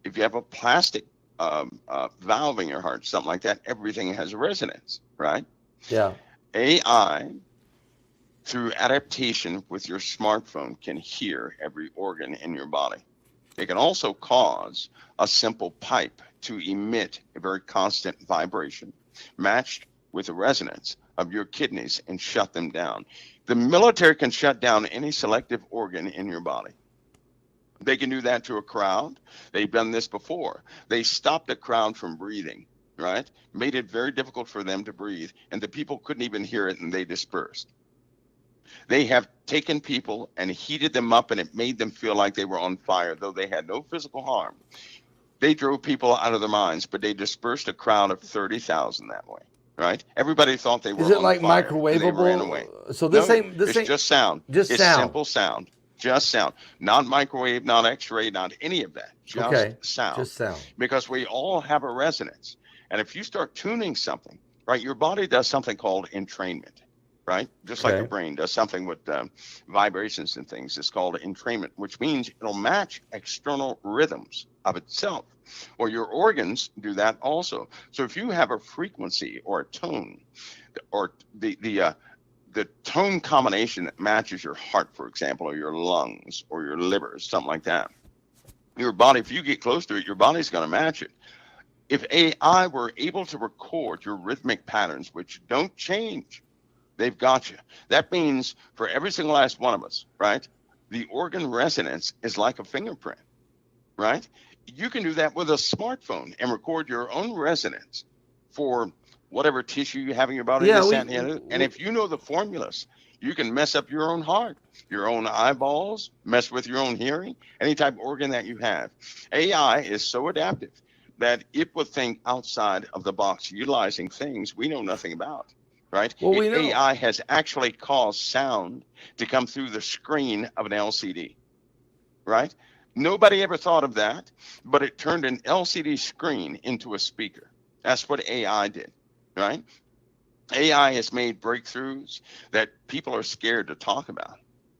Speaker 2: if you have a plastic valve in your heart, something like that, everything has a resonance, right?
Speaker 1: Yeah.
Speaker 2: AI, through adaptation with your smartphone, can hear every organ in your body. It can also cause a simple pipe to emit a very constant vibration matched with the resonance of your kidneys and shut them down. The military can shut down any selective organ in your body. They can do that to a crowd. They've done this before. They stopped a crowd from breathing, right? Made it very difficult for them to breathe, and the people couldn't even hear it, and they dispersed. They have taken people and heated them up, and it made them feel like they were on fire, though they had no physical harm. They drove people out of their minds, but they dispersed a crowd of 30,000 that way, right? Everybody thought they were
Speaker 1: Is it
Speaker 2: on
Speaker 1: like
Speaker 2: fire, and they ran away.
Speaker 1: microwavable? So
Speaker 2: No,
Speaker 1: this
Speaker 2: it's
Speaker 1: ain't
Speaker 2: just sound.
Speaker 1: just
Speaker 2: It's
Speaker 1: sound.
Speaker 2: simple sound, just sound. Not microwave, not X-ray, not any of that. Just
Speaker 1: Okay.
Speaker 2: sound.
Speaker 1: Just sound.
Speaker 2: Because we all have a resonance. And if you start tuning something, right, your body does something called entrainment, right? Just like
Speaker 1: Okay.
Speaker 2: your brain does something with vibrations and things. It's called entrainment, which means it'll match external rhythms of itself. Or your organs do that also. So if you have a frequency or a tone, or the tone combination that matches your heart, for example, or your lungs or your liver, something like that, your body, if you get close to it, your body's going to match it. If AI were able to record your rhythmic patterns, which don't change, they've got you. That means for every single last one of us, right, the organ resonance is like a fingerprint, right? You can do that with a smartphone and record your own resonance for whatever tissue you have in your body,
Speaker 1: Yeah,
Speaker 2: this, that, and the other. And if you know the formulas, you can mess up your own heart, your own eyeballs, mess with your own hearing, any type of organ that you have. AI is so adaptive that it will think outside of the box, utilizing things we know nothing about, right?
Speaker 1: Well, we know.
Speaker 2: AI has actually caused sound to come through the screen of an LCD, right? Nobody ever thought of that, but it turned an LCD screen into a speaker. That's what AI did, right? AI has made breakthroughs that people are scared to talk about.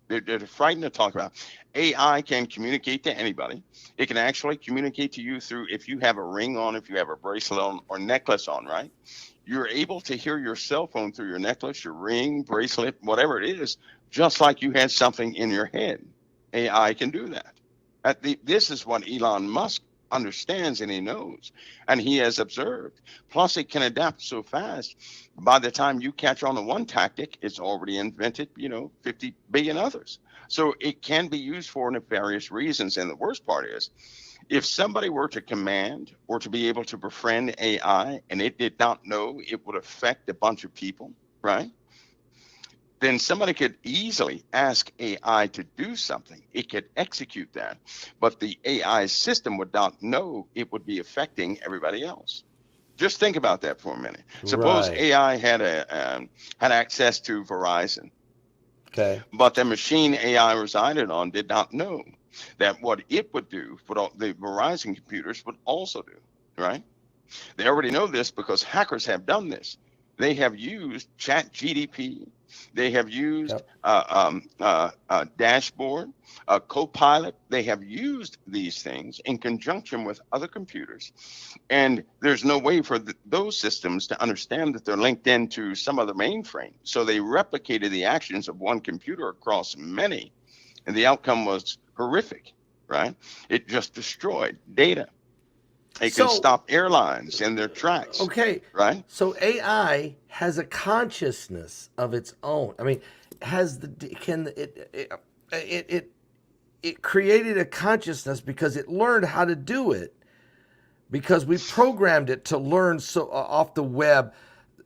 Speaker 2: They're frightened to talk about. AI can communicate to anybody. It can actually communicate to you through, if you have a ring on, if you have a bracelet on or necklace on, right? You're able to hear your cell phone through your necklace, your ring, bracelet, whatever it is, just like you had something in your head. AI can do that. This is what Elon Musk understands and he knows, and he has observed. Plus, it can adapt so fast. By the time you catch on to one tactic, it's already invented, 50 billion others. So it can be used for nefarious reasons. And the worst part is, if somebody were to command or to be able to befriend AI and it did not know it would affect a bunch of people, right? then somebody could easily ask AI to do something. It could execute that, but the AI system would not know it would be affecting everybody else. Just think about that for a minute. Suppose
Speaker 1: Right.
Speaker 2: AI had access to Verizon,
Speaker 1: Okay.
Speaker 2: but the machine AI resided on did not know that what it would do, what all the Verizon computers would also do, right? They already know this because hackers have done this. They have used ChatGPT. They have used
Speaker 1: Yep.
Speaker 2: Dashboard, Copilot. They have used these things in conjunction with other computers. And there's no way for those systems to understand that they're linked into some other mainframe. So they replicated the actions of one computer across many. And the outcome was horrific, right? It just destroyed data. It can
Speaker 1: So,
Speaker 2: stop airlines in their tracks,
Speaker 1: okay.
Speaker 2: right?
Speaker 1: So AI has a consciousness of its own. I mean, has the can it created a consciousness because it learned how to do it, because we programmed it to learn so off the web.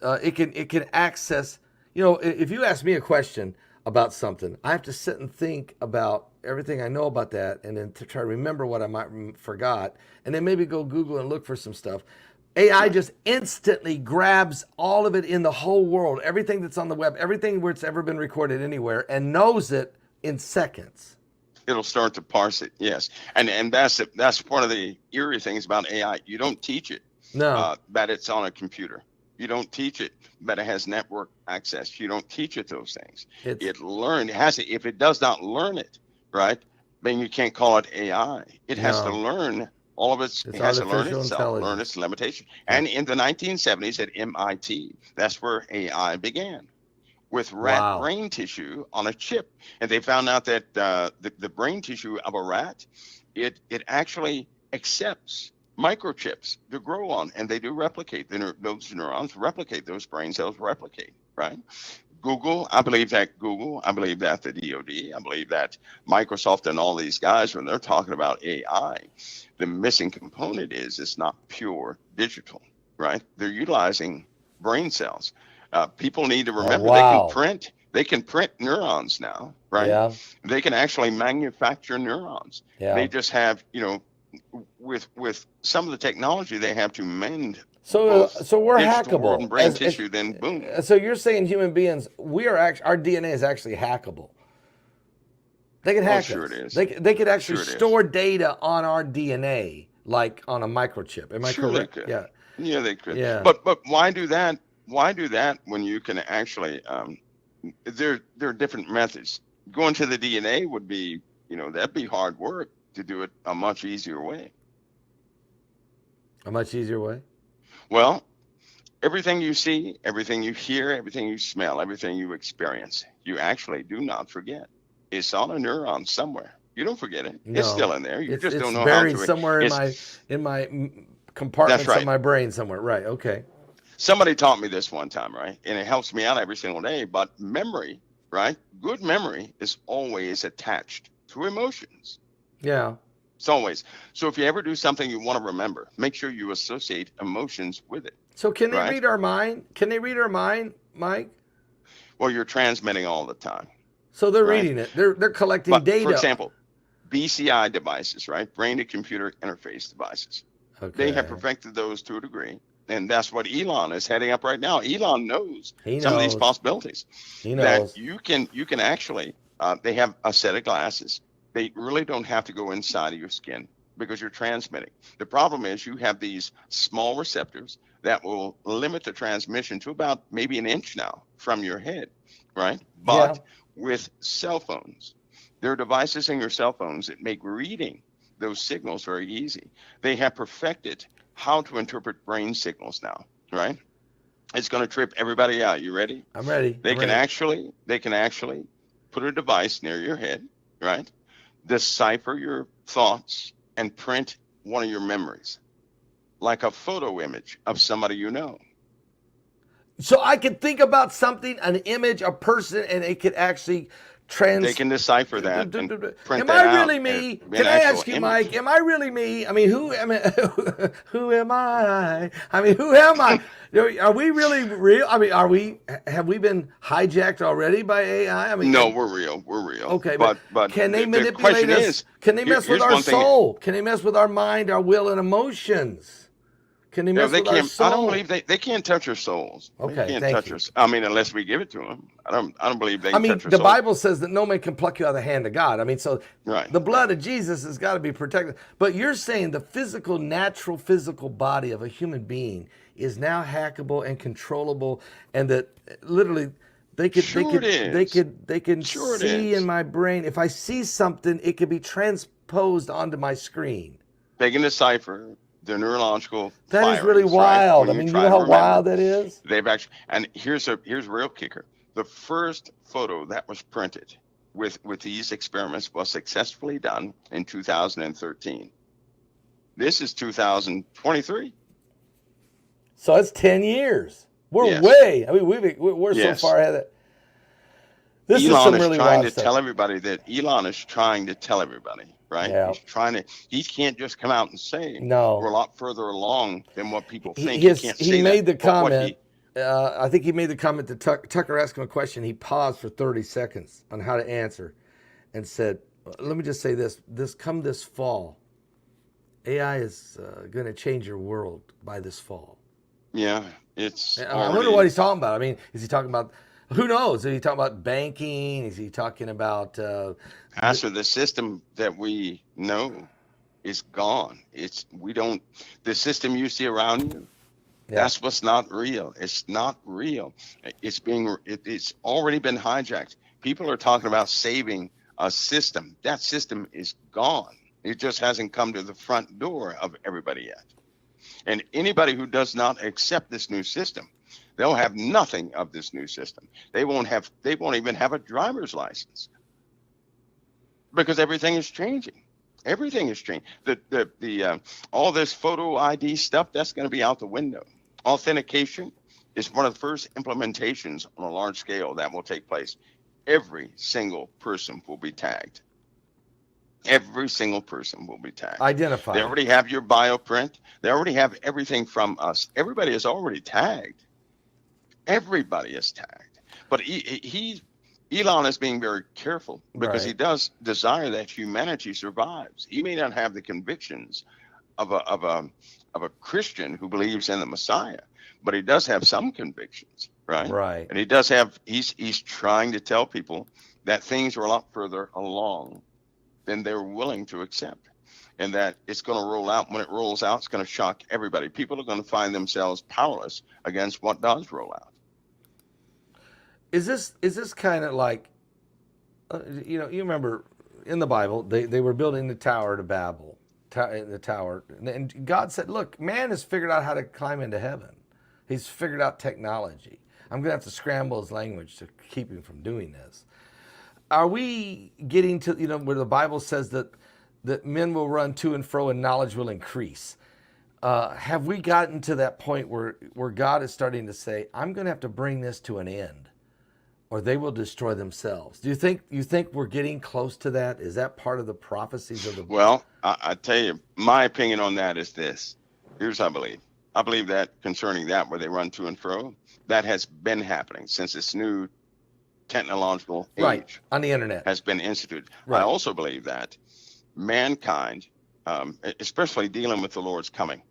Speaker 1: It can access. You know, if you ask me a question about something, I have to sit and think about everything I know about that, and then to try to remember what I might forgot, and then maybe go Google and look for some stuff. AI just instantly grabs all of it in the whole world, everything that's on the web, everything where it's ever been recorded anywhere, and knows it in seconds.
Speaker 2: It'll start to parse it, yes. And that's one of the eerie things about AI. You don't teach it
Speaker 1: No,
Speaker 2: that it's on a computer. You don't teach it that it has network access. You don't teach it those things.
Speaker 1: it's
Speaker 2: It has it. If it does not learn it, right, then you can't call it AI. It has to
Speaker 1: no,
Speaker 2: learn all of
Speaker 1: it's
Speaker 2: it has to learn
Speaker 1: artificial
Speaker 2: itself, learn
Speaker 1: intelligence.
Speaker 2: its limitation.
Speaker 1: Yeah.
Speaker 2: And in the 1970s at MIT, that's where AI began, with rat
Speaker 1: Wow.
Speaker 2: brain tissue on a chip. And they found out that the brain tissue of a rat, it actually accepts microchips to grow on, and they do replicate. Those neurons replicate, those brain cells replicate, right? I believe that the DoD, I believe that Microsoft and all these guys, when they're talking about AI, the missing component is it's not pure digital, right? They're utilizing brain cells. People need to
Speaker 1: Oh,
Speaker 2: remember
Speaker 1: wow.
Speaker 2: they can print neurons now, right?
Speaker 1: Yeah.
Speaker 2: They can actually manufacture neurons.
Speaker 1: Yeah.
Speaker 2: They just have, with some of the technology they have to mend
Speaker 1: So,
Speaker 2: both
Speaker 1: so we're
Speaker 2: digital world
Speaker 1: hackable.
Speaker 2: and brain tissue, then boom.
Speaker 1: So you're saying human beings, our DNA is actually hackable. They can
Speaker 2: Oh,
Speaker 1: hack
Speaker 2: sure
Speaker 1: us.
Speaker 2: it is.
Speaker 1: They could actually
Speaker 2: Sure it is.
Speaker 1: store data on our DNA, like on a microchip. Am I
Speaker 2: Sure they
Speaker 1: correct?
Speaker 2: could.
Speaker 1: Yeah.
Speaker 2: Yeah, they could.
Speaker 1: Yeah.
Speaker 2: But why do that? Why do that when you can actually there are different methods. Going to the DNA would be, that'd be hard work to do it a much easier way.
Speaker 1: A much easier way.
Speaker 2: Well, everything you see, everything you hear, everything you smell, everything you experience, you actually do not forget. It's on a neuron somewhere. You don't forget it.
Speaker 1: No.
Speaker 2: It's still in there. You just don't
Speaker 1: it's
Speaker 2: know how
Speaker 1: buried
Speaker 2: to.
Speaker 1: somewhere in my compartments
Speaker 2: That's right.
Speaker 1: of my brain somewhere. Right. Okay.
Speaker 2: Somebody taught me this one time, right? And it helps me out every single day. But memory, right? Good memory is always attached to emotions.
Speaker 1: Yeah.
Speaker 2: It's always. So if you ever do something you want to remember, make sure you associate emotions with it.
Speaker 1: So can they
Speaker 2: Right?
Speaker 1: read our mind? Can they read our mind, Mike?
Speaker 2: Well, you're transmitting all the time.
Speaker 1: So they're
Speaker 2: Right.
Speaker 1: reading it. They're collecting
Speaker 2: But
Speaker 1: data.
Speaker 2: for example, BCI devices, right? Brain to computer interface devices.
Speaker 1: Okay.
Speaker 2: They have perfected those to a degree. And that's what Elon is heading up right now. Elon knows some of these possibilities.
Speaker 1: He knows.
Speaker 2: That you can actually, they have a set of glasses. They really don't have to go inside of your skin because you're transmitting. The problem is you have these small receptors that will limit the transmission to about maybe an inch now from your head, right? But with cell phones, there are devices in your cell phones that make reading those signals very easy. They have perfected how to interpret brain signals now, right? It's going to trip everybody out. You ready?
Speaker 1: I'm ready.
Speaker 2: They can actually put a device near your head, right? Decipher your thoughts and print one of your memories, like a photo image of somebody you know.
Speaker 1: So I could think about something, an image, a person, and it could actually
Speaker 2: They can decipher that and print
Speaker 1: Am
Speaker 2: that
Speaker 1: I
Speaker 2: out
Speaker 1: really
Speaker 2: and
Speaker 1: me?
Speaker 2: be
Speaker 1: Can
Speaker 2: an
Speaker 1: I
Speaker 2: actual
Speaker 1: ask you,
Speaker 2: image.
Speaker 1: Mike? Am I really me? I mean, who am I? Who am I? I mean, who am I? Are we really real? I mean, have we been hijacked already by AI? I mean,
Speaker 2: No, we're real. We're real.
Speaker 1: okay, but
Speaker 2: But
Speaker 1: can they
Speaker 2: the
Speaker 1: manipulate
Speaker 2: question
Speaker 1: us?
Speaker 2: is,
Speaker 1: Can they mess with
Speaker 2: here's
Speaker 1: our
Speaker 2: one thing.
Speaker 1: soul? Can they mess with our mind, our will, and emotions? Can they mess
Speaker 2: They
Speaker 1: with our
Speaker 2: can't. I don't
Speaker 1: soul?
Speaker 2: believe they can't touch our souls. They
Speaker 1: Okay,
Speaker 2: can't
Speaker 1: thank
Speaker 2: touch
Speaker 1: you.
Speaker 2: us. I mean, unless we give it to them. I don't believe they
Speaker 1: I
Speaker 2: can
Speaker 1: mean,
Speaker 2: touch our
Speaker 1: the
Speaker 2: soul.
Speaker 1: Bible says that no man can pluck you out of the hand of God. I mean, so
Speaker 2: Right.
Speaker 1: the blood of Jesus has got to be protected. But you're saying the physical, natural, physical body of a human being is now hackable and controllable, and that literally they could
Speaker 2: Sure it is.
Speaker 1: they can
Speaker 2: Sure it
Speaker 1: see
Speaker 2: is.
Speaker 1: in my brain. If I see something, it could be transposed onto my screen.
Speaker 2: They can decipher the neurological
Speaker 1: That is really
Speaker 2: firings, right?
Speaker 1: wild.
Speaker 2: When
Speaker 1: I
Speaker 2: you
Speaker 1: mean, you
Speaker 2: try
Speaker 1: know
Speaker 2: to
Speaker 1: how
Speaker 2: remember,
Speaker 1: wild that is?
Speaker 2: they've actually. And here's a real kicker. The first photo that was printed with these experiments was successfully done in 2013. This is 2023.
Speaker 1: So it's 10 years. We're
Speaker 2: Yes.
Speaker 1: way. I mean, we're
Speaker 2: Yes.
Speaker 1: so far ahead of it. This is
Speaker 2: Elon
Speaker 1: some
Speaker 2: is
Speaker 1: really
Speaker 2: trying
Speaker 1: wild
Speaker 2: to
Speaker 1: stuff.
Speaker 2: tell everybody that Elon is trying to tell everybody, right?
Speaker 1: Yeah.
Speaker 2: He's trying to. He can't just come out and say
Speaker 1: No.
Speaker 2: we're a lot further along than what people think. He can't say
Speaker 1: he made
Speaker 2: that.
Speaker 1: the comment. I think he made the comment that Tucker asked him a question. He paused for 30 seconds on how to answer, and said, "Let me just say this: this fall, AI is going to change your world by this fall."
Speaker 2: Yeah, it's.
Speaker 1: I wonder what he's talking about. I mean, is he talking about? Who knows? Is he talking about banking? Is he talking about?
Speaker 2: Pastor, the system that we know is gone. We don't. The system you see around you.
Speaker 1: Yeah.
Speaker 2: That's what's not real. It's not real. It's already been hijacked. People are talking about saving a system. That system is gone. It just hasn't come to the front door of everybody yet. And anybody who does not accept this new system, they'll have nothing of this new system. They won't even have a driver's license because everything is changing. Everything is changing. All this photo ID stuff, that's going to be out the window. Authentication is one of the first implementations on a large scale that will take place. Every single person will be tagged. Every single person will be tagged.
Speaker 1: Identified.
Speaker 2: They already have your bioprint. They already have everything from us. Everybody is already tagged. Everybody is tagged. But Elon is being very careful because he does desire that humanity survives. He may not have the convictions of a Christian who believes in the Messiah, but he does have some convictions, right?
Speaker 1: Right.
Speaker 2: And he does have. He's trying to tell people that things are a lot further along than they're willing to accept, and that it's going to roll out. When it rolls out, it's going to shock everybody. People are going to find themselves powerless against what does roll out.
Speaker 1: Is this kind of like, you remember in the Bible they were building the Tower to Babel, the tower, and God said, "Look, man has figured out how to climb into heaven. He's figured out technology. I'm going to have to scramble his language to keep him from doing this." Are we getting to where the Bible says that men will run to and fro and knowledge will increase? Have we gotten to that point where God is starting to say, "I'm going to have to bring this to an end, or they will destroy themselves"? Do you think we're getting close to that? Is that part of the prophecies of the?
Speaker 2: Well, I tell you, my opinion on that is this. Here's what I believe. I believe that concerning that, where they run to and fro, that has been happening since this new technological age
Speaker 1: on the internet
Speaker 2: has been instituted.
Speaker 1: Right.
Speaker 2: I also believe that mankind, especially dealing with the Lord's coming,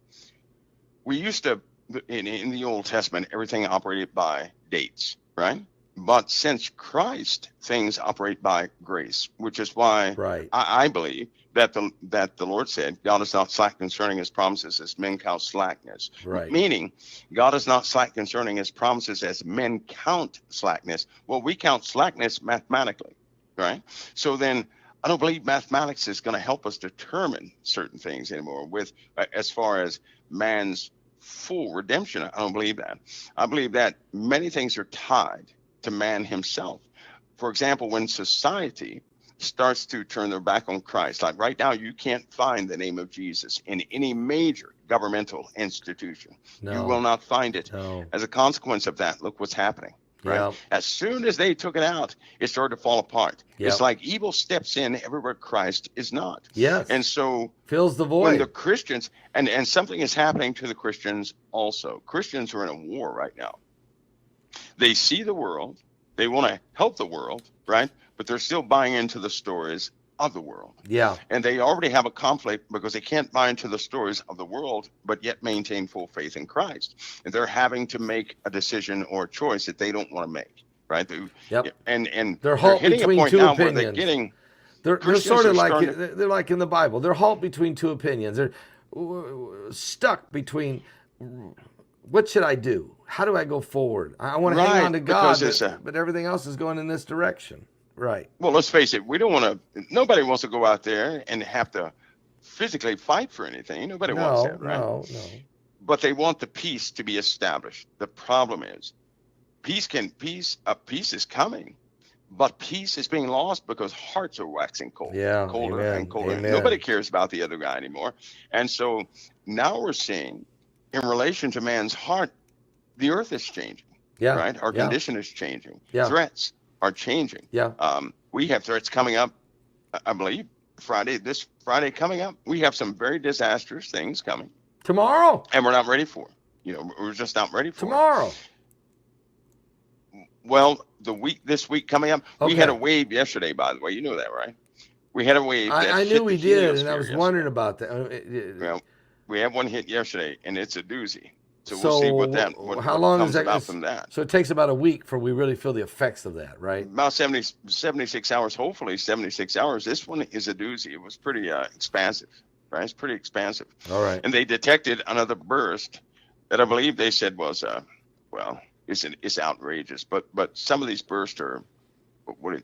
Speaker 2: we used to, in the Old Testament, everything operated by dates, right? But since Christ, things operate by grace, which is why I believe that the Lord said, God is not slack concerning his promises as men count slackness.
Speaker 1: Right.
Speaker 2: Meaning, God is not slack concerning his promises as men count slackness. Well, we count slackness mathematically, right? So then I don't believe mathematics is going to help us determine certain things anymore with as far as man's full redemption. I don't believe that. I believe that many things are tied to man himself. For example, when society starts to turn their back on Christ, like right now, you can't find the name of Jesus in any major governmental institution.
Speaker 1: No.
Speaker 2: You will not find it.
Speaker 1: No.
Speaker 2: As a consequence of that, look what's happening. right?
Speaker 1: Yep.
Speaker 2: As soon as they took it out, it started to fall apart.
Speaker 1: Yep.
Speaker 2: It's like evil steps in everywhere Christ is not.
Speaker 1: Yes.
Speaker 2: And so
Speaker 1: Fills the
Speaker 2: when the
Speaker 1: void.
Speaker 2: Christians, and something is happening to the Christians also. Christians are in a war right now. They see the world, they want to help the world, right? But they're still buying into the stories of the world.
Speaker 1: Yeah.
Speaker 2: And they already have a conflict because they can't buy into the stories of the world, but yet maintain full faith in Christ. And they're having to make a decision or a choice that they don't want to make, right?
Speaker 1: Yep.
Speaker 2: And
Speaker 1: They're halt
Speaker 2: hitting a
Speaker 1: between
Speaker 2: point
Speaker 1: two
Speaker 2: now
Speaker 1: opinions.
Speaker 2: where they're getting.
Speaker 1: They're
Speaker 2: Christians
Speaker 1: sort of
Speaker 2: are
Speaker 1: like
Speaker 2: starting to-
Speaker 1: they're like in the Bible. They're halt between two opinions. They're stuck between what should I do? How do I go forward? I want to hang
Speaker 2: Right,
Speaker 1: on to God,
Speaker 2: because it's
Speaker 1: but everything else is going in this direction. Right.
Speaker 2: Well, let's face it, we don't want to, nobody wants to go out there and have to physically fight for anything. Nobody wants that, right?
Speaker 1: No.
Speaker 2: But they want the peace to be established. The problem is peace is coming, but peace is being lost because hearts are waxing cold,
Speaker 1: Yeah,
Speaker 2: colder
Speaker 1: amen,
Speaker 2: and colder.
Speaker 1: amen.
Speaker 2: Nobody cares about the other guy anymore. And so now we're seeing in relation to man's heart, the earth is changing,
Speaker 1: Yeah.
Speaker 2: right? Our
Speaker 1: yeah.
Speaker 2: condition is changing.
Speaker 1: Yeah.
Speaker 2: Threats are changing.
Speaker 1: Yeah.
Speaker 2: We have threats coming up, I believe, this Friday coming up. We have some very disastrous things coming.
Speaker 1: Tomorrow.
Speaker 2: And we're not ready for it. We're just not ready for
Speaker 1: Tomorrow.
Speaker 2: it. Well, this week coming up, we
Speaker 1: Okay.
Speaker 2: had a wave yesterday, by the way. You know that, right? We had a wave.
Speaker 1: I
Speaker 2: that
Speaker 1: knew
Speaker 2: hit
Speaker 1: we
Speaker 2: the
Speaker 1: did, and I
Speaker 2: heliosphere
Speaker 1: was
Speaker 2: yesterday.
Speaker 1: wondering about that.
Speaker 2: Well, we had one hit yesterday, and it's a doozy. So we'll see what
Speaker 1: how long
Speaker 2: comes
Speaker 1: is that?
Speaker 2: about from that.
Speaker 1: So it takes about a week for we really feel the effects of that, right?
Speaker 2: About 76 hours, hopefully 76 hours. This one is a doozy. It was pretty expansive, right? It's pretty expansive.
Speaker 1: All right.
Speaker 2: And they detected another burst that I believe they said was, it's outrageous. But some of these bursts are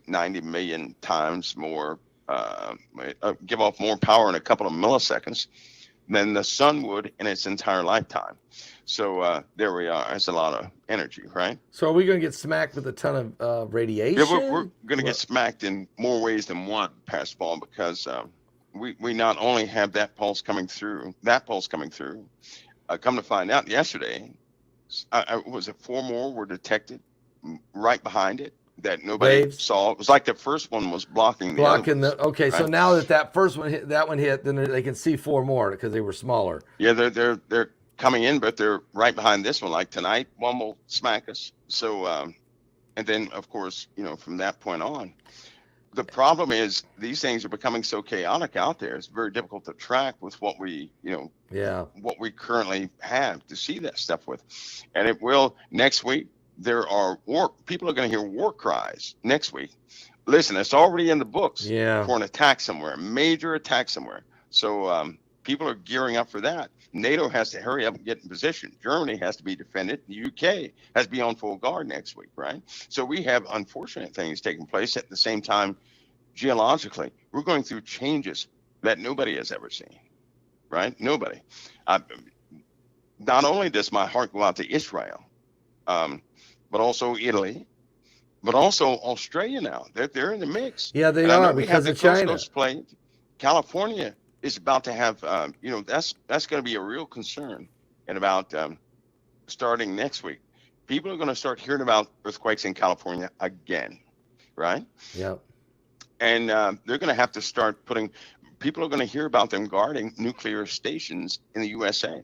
Speaker 2: 90 million times more, give off more power in a couple of milliseconds than the sun would in its entire lifetime. So there we are. That's a lot of energy, right?
Speaker 1: So are we going to get smacked with a ton of radiation?
Speaker 2: Yeah, we're going to get smacked in more ways than one, Pastor Paul, because we not only have that pulse coming through. Come to find out, yesterday, was it 4 more were detected right behind it that nobody
Speaker 1: Waves?
Speaker 2: saw? It was like the first one was blocking the other ones,
Speaker 1: Okay, so
Speaker 2: right?
Speaker 1: now that first one hit, then they can see 4 more because they were smaller.
Speaker 2: Yeah, they're coming in, but they're right behind this one. Like tonight, one will smack us. So, and then of course, from that point on, the problem is these things are becoming so chaotic out there. It's very difficult to track with what we, what we currently have to see that stuff with. And it will next week. People are going to hear war cries next week. Listen, it's already in the books for an attack somewhere, a major attack somewhere. So people are gearing up for that. NATO has to hurry up and get in position. Germany has to be defended. The UK has to be on full guard next week, right? So we have unfortunate things taking place at the same time. Geologically, we're going through changes that nobody has ever seen, right? Nobody. Not only does my heart go out to Israel, but also Italy, but also Australia now. They're in the mix.
Speaker 1: Yeah, they
Speaker 2: and
Speaker 1: are because of China.
Speaker 2: Coast plate. California is about to have, that's going to be a real concern. And about starting next week, people are going to start hearing about earthquakes in California again, right?
Speaker 1: Yeah.
Speaker 2: And they're going to have to start people are going to hear about them guarding nuclear stations in the USA.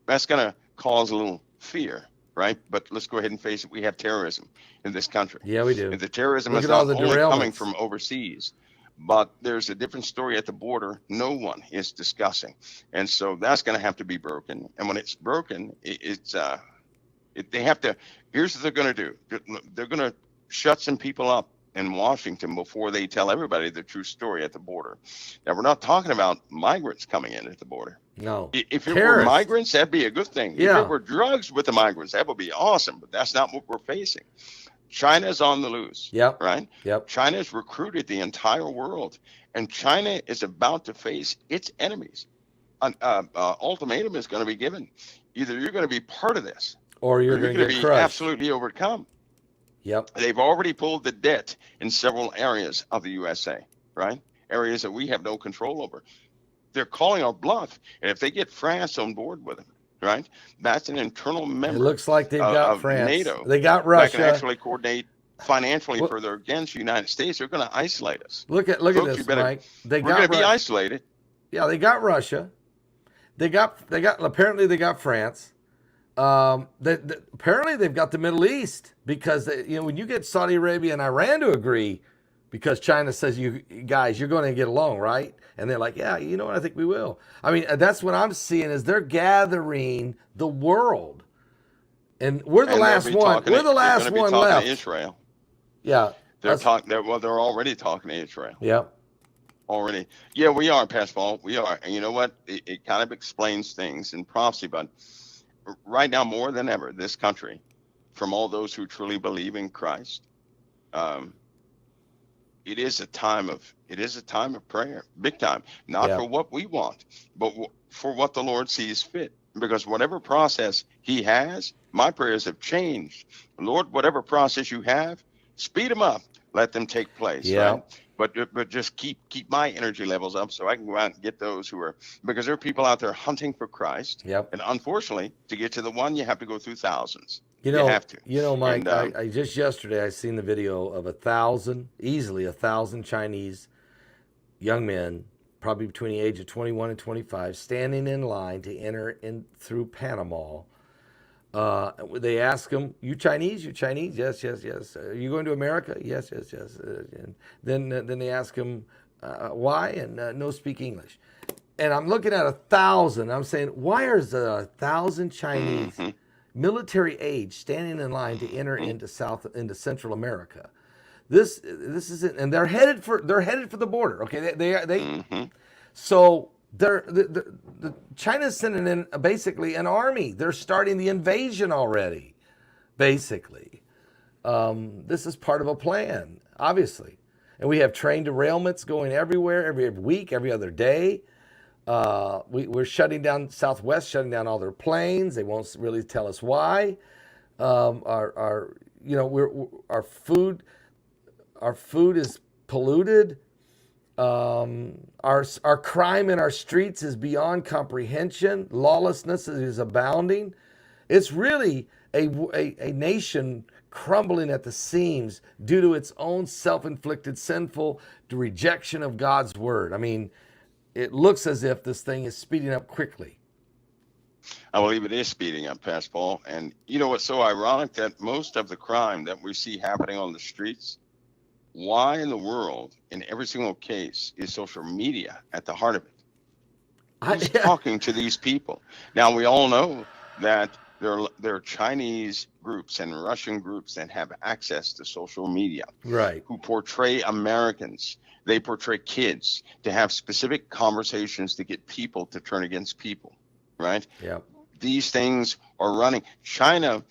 Speaker 2: That's going to cause a little fear, right? But let's go ahead and face it. We have terrorism in this country.
Speaker 1: Yeah, we do.
Speaker 2: And the terrorism
Speaker 1: Look
Speaker 2: is
Speaker 1: at all
Speaker 2: not
Speaker 1: the
Speaker 2: only coming
Speaker 1: derailments.
Speaker 2: from overseas, but there's a different story at the border no one is discussing. And so that's going to have to be broken. And when it's broken, they have to, here's what they're going to do. They're going to shut some people up in Washington before they tell everybody the true story at the border. Now, we're not talking about migrants coming in at the border.
Speaker 1: No.
Speaker 2: If it were migrants, that'd be a good thing.
Speaker 1: Yeah.
Speaker 2: If it were drugs with the migrants, that would be awesome. But that's not what we're facing. China's on the loose.
Speaker 1: Yep.
Speaker 2: Right?
Speaker 1: Yep.
Speaker 2: China's recruited the entire world, and China is about to face its enemies. An ultimatum is going to be given. Either you're going to be part of this,
Speaker 1: or you're going to
Speaker 2: be
Speaker 1: crushed.
Speaker 2: absolutely overcome.
Speaker 1: Yep.
Speaker 2: They've already pulled the debt in several areas of the USA, right? Areas that we have no control over. They're calling our bluff. And if they get France on board with them, right? That's an internal
Speaker 1: It
Speaker 2: member
Speaker 1: looks like they've got
Speaker 2: of
Speaker 1: France.
Speaker 2: NATO
Speaker 1: They got
Speaker 2: that can
Speaker 1: Russia.
Speaker 2: actually coordinate financially
Speaker 1: Look,
Speaker 2: further against the United States. They're going to isolate us.
Speaker 1: look at
Speaker 2: Folks, you
Speaker 1: this,
Speaker 2: better,
Speaker 1: Mike. They
Speaker 2: we're going
Speaker 1: got
Speaker 2: to be
Speaker 1: Russia.
Speaker 2: isolated.
Speaker 1: Yeah, they got Russia. They got apparently they got France. Apparently they've got the Middle East because when you get Saudi Arabia and Iran to agree, because China says, you guys, you're going to get along, right? And they're like, yeah, you know what, I think we will. I mean, that's what I'm seeing is they're gathering the world, and we're the last one. We're the last one left.
Speaker 2: To Israel.
Speaker 1: Yeah,
Speaker 2: they're talking. Well, they're already talking to Israel.
Speaker 1: Yeah.
Speaker 2: Already. Yeah, we are, Pastor Paul. We are. And you know what? It kind of explains things in prophecy, but right now, more than ever, this country, from all those who truly believe in Christ, it is a time of prayer, big time. Not for what we want, but for what the Lord sees fit. Because whatever process He has, my prayers have changed. Lord, whatever process You have, speed them up. Let them take place.
Speaker 1: Yeah.
Speaker 2: Right? But just keep my energy levels up so I can go out and get those who are, because there are people out there hunting for Christ.
Speaker 1: Yep.
Speaker 2: And unfortunately, to get to the one, you have to go through thousands.
Speaker 1: You
Speaker 2: have to.
Speaker 1: Mike, I just yesterday I seen the video of easily 1,000 Chinese young men, probably between the age of 21 and 25, standing in line to enter in through Panama. They ask them, "You Chinese? You Chinese? Yes, yes, yes. Are you going to America? Yes, yes, yes." And then they ask them why, and no speak English. And I'm looking at 1,000. I'm saying, why is there 1,000 Chinese military age standing in line to enter into Central America? This isn't, and they're headed for the border. Okay, they so. China's sending in basically an army. They're starting the invasion already, basically. This is part of a plan, obviously. And we have train derailments going everywhere, every week, every other day. We're shutting down Southwest, shutting down all their planes. They won't really tell us why. Our food is polluted. Our crime in our streets is beyond comprehension. Lawlessness is abounding. It's really a nation crumbling at the seams due to its own self-inflicted sinful rejection of God's word. I mean, it looks as if this thing is speeding up quickly.
Speaker 2: I believe it is speeding up, Pastor Paul. And you know what's so ironic? That most of the crime that we see happening on the streets, why in the world, in every single case, is social media at the heart of it? Who's talking to these people? Now, we all know that there are Chinese groups and Russian groups that have access to social media,
Speaker 1: right?
Speaker 2: Who portray Americans. They portray kids to have specific conversations to get people to turn against people, right?
Speaker 1: Yeah. These
Speaker 2: things are running. China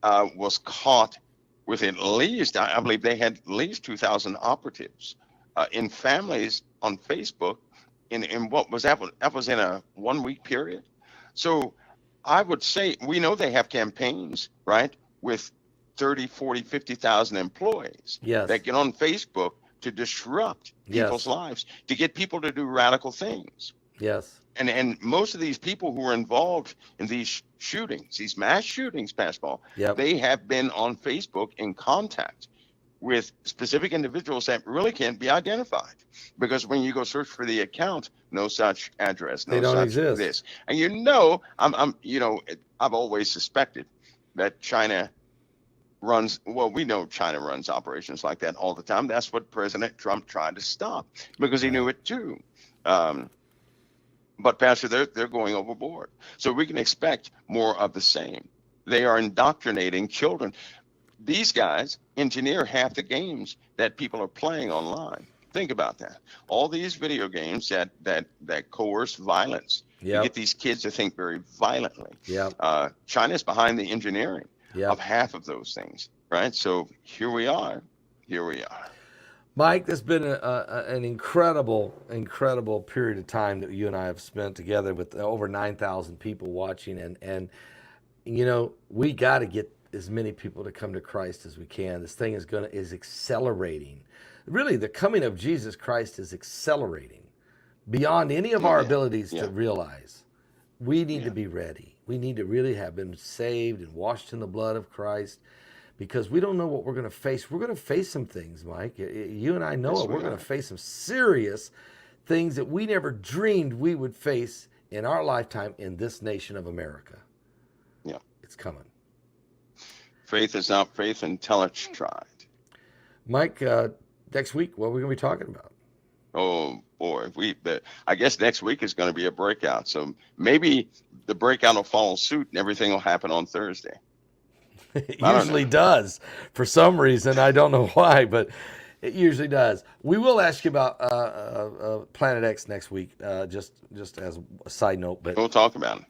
Speaker 2: was caught with at least, I believe they had at least 2,000 operatives in families on Facebook in what was that was in a 1 week period. So I would say, we know they have campaigns, right, with 30, 40, 50,000 employees that get on Facebook to disrupt people's lives, to get people to do radical things.
Speaker 1: Yes.
Speaker 2: And most of these people who are involved in these shootings, these mass shootings, Pastor Paul, they have been on Facebook in contact with specific individuals that really can't be identified. Because when you go search for the account, no such address, no such exist. This. And I've always suspected that China runs, well, we know China runs operations like that all the time. That's what President Trump tried to stop because he knew it too. But Pastor, they're going overboard. So we can expect more of the same. They are indoctrinating children. These guys engineer half the games that people are playing online. Think about that. All these video games that coerce violence to get these kids to think very violently. China's behind the engineering of half of those things, right? So here we are.
Speaker 1: Mike, this has been an incredible period of time that you and I have spent together with over 9,000 people watching. And we got to get as many people to come to Christ as we can. This thing is accelerating. Really, the coming of Jesus Christ is accelerating beyond any of our abilities to realize. We need to be ready. We need to really have been saved and washed in the blood of Christ, because we don't know what we're going to face. We're going to face some things, Mike. You and I know
Speaker 2: Yes,
Speaker 1: it.
Speaker 2: we
Speaker 1: We're going
Speaker 2: are.
Speaker 1: to face some serious things that we never dreamed we would face in our lifetime in this nation of America.
Speaker 2: Yeah.
Speaker 1: It's coming.
Speaker 2: Faith is not faith until it's tried.
Speaker 1: Mike, next week, what are we going to be talking about?
Speaker 2: Oh boy, I guess next week is going to be a breakout. So maybe the breakout will follow suit and everything will happen on Thursday.
Speaker 1: It
Speaker 2: I don't
Speaker 1: usually
Speaker 2: know.
Speaker 1: does. For some reason, I don't know why, but it usually does. We will ask you about Planet X next week, just as a side note, but
Speaker 2: We'll talk about it.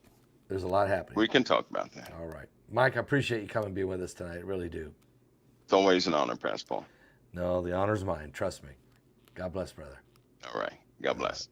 Speaker 1: there's a lot happening.
Speaker 2: We can talk about that.
Speaker 1: All right. Mike, I appreciate you coming and being with us tonight. I really do.
Speaker 2: It's always an honor, Pastor Paul.
Speaker 1: No, the honor's mine. Trust me. God bless, brother.
Speaker 2: All right. God bless.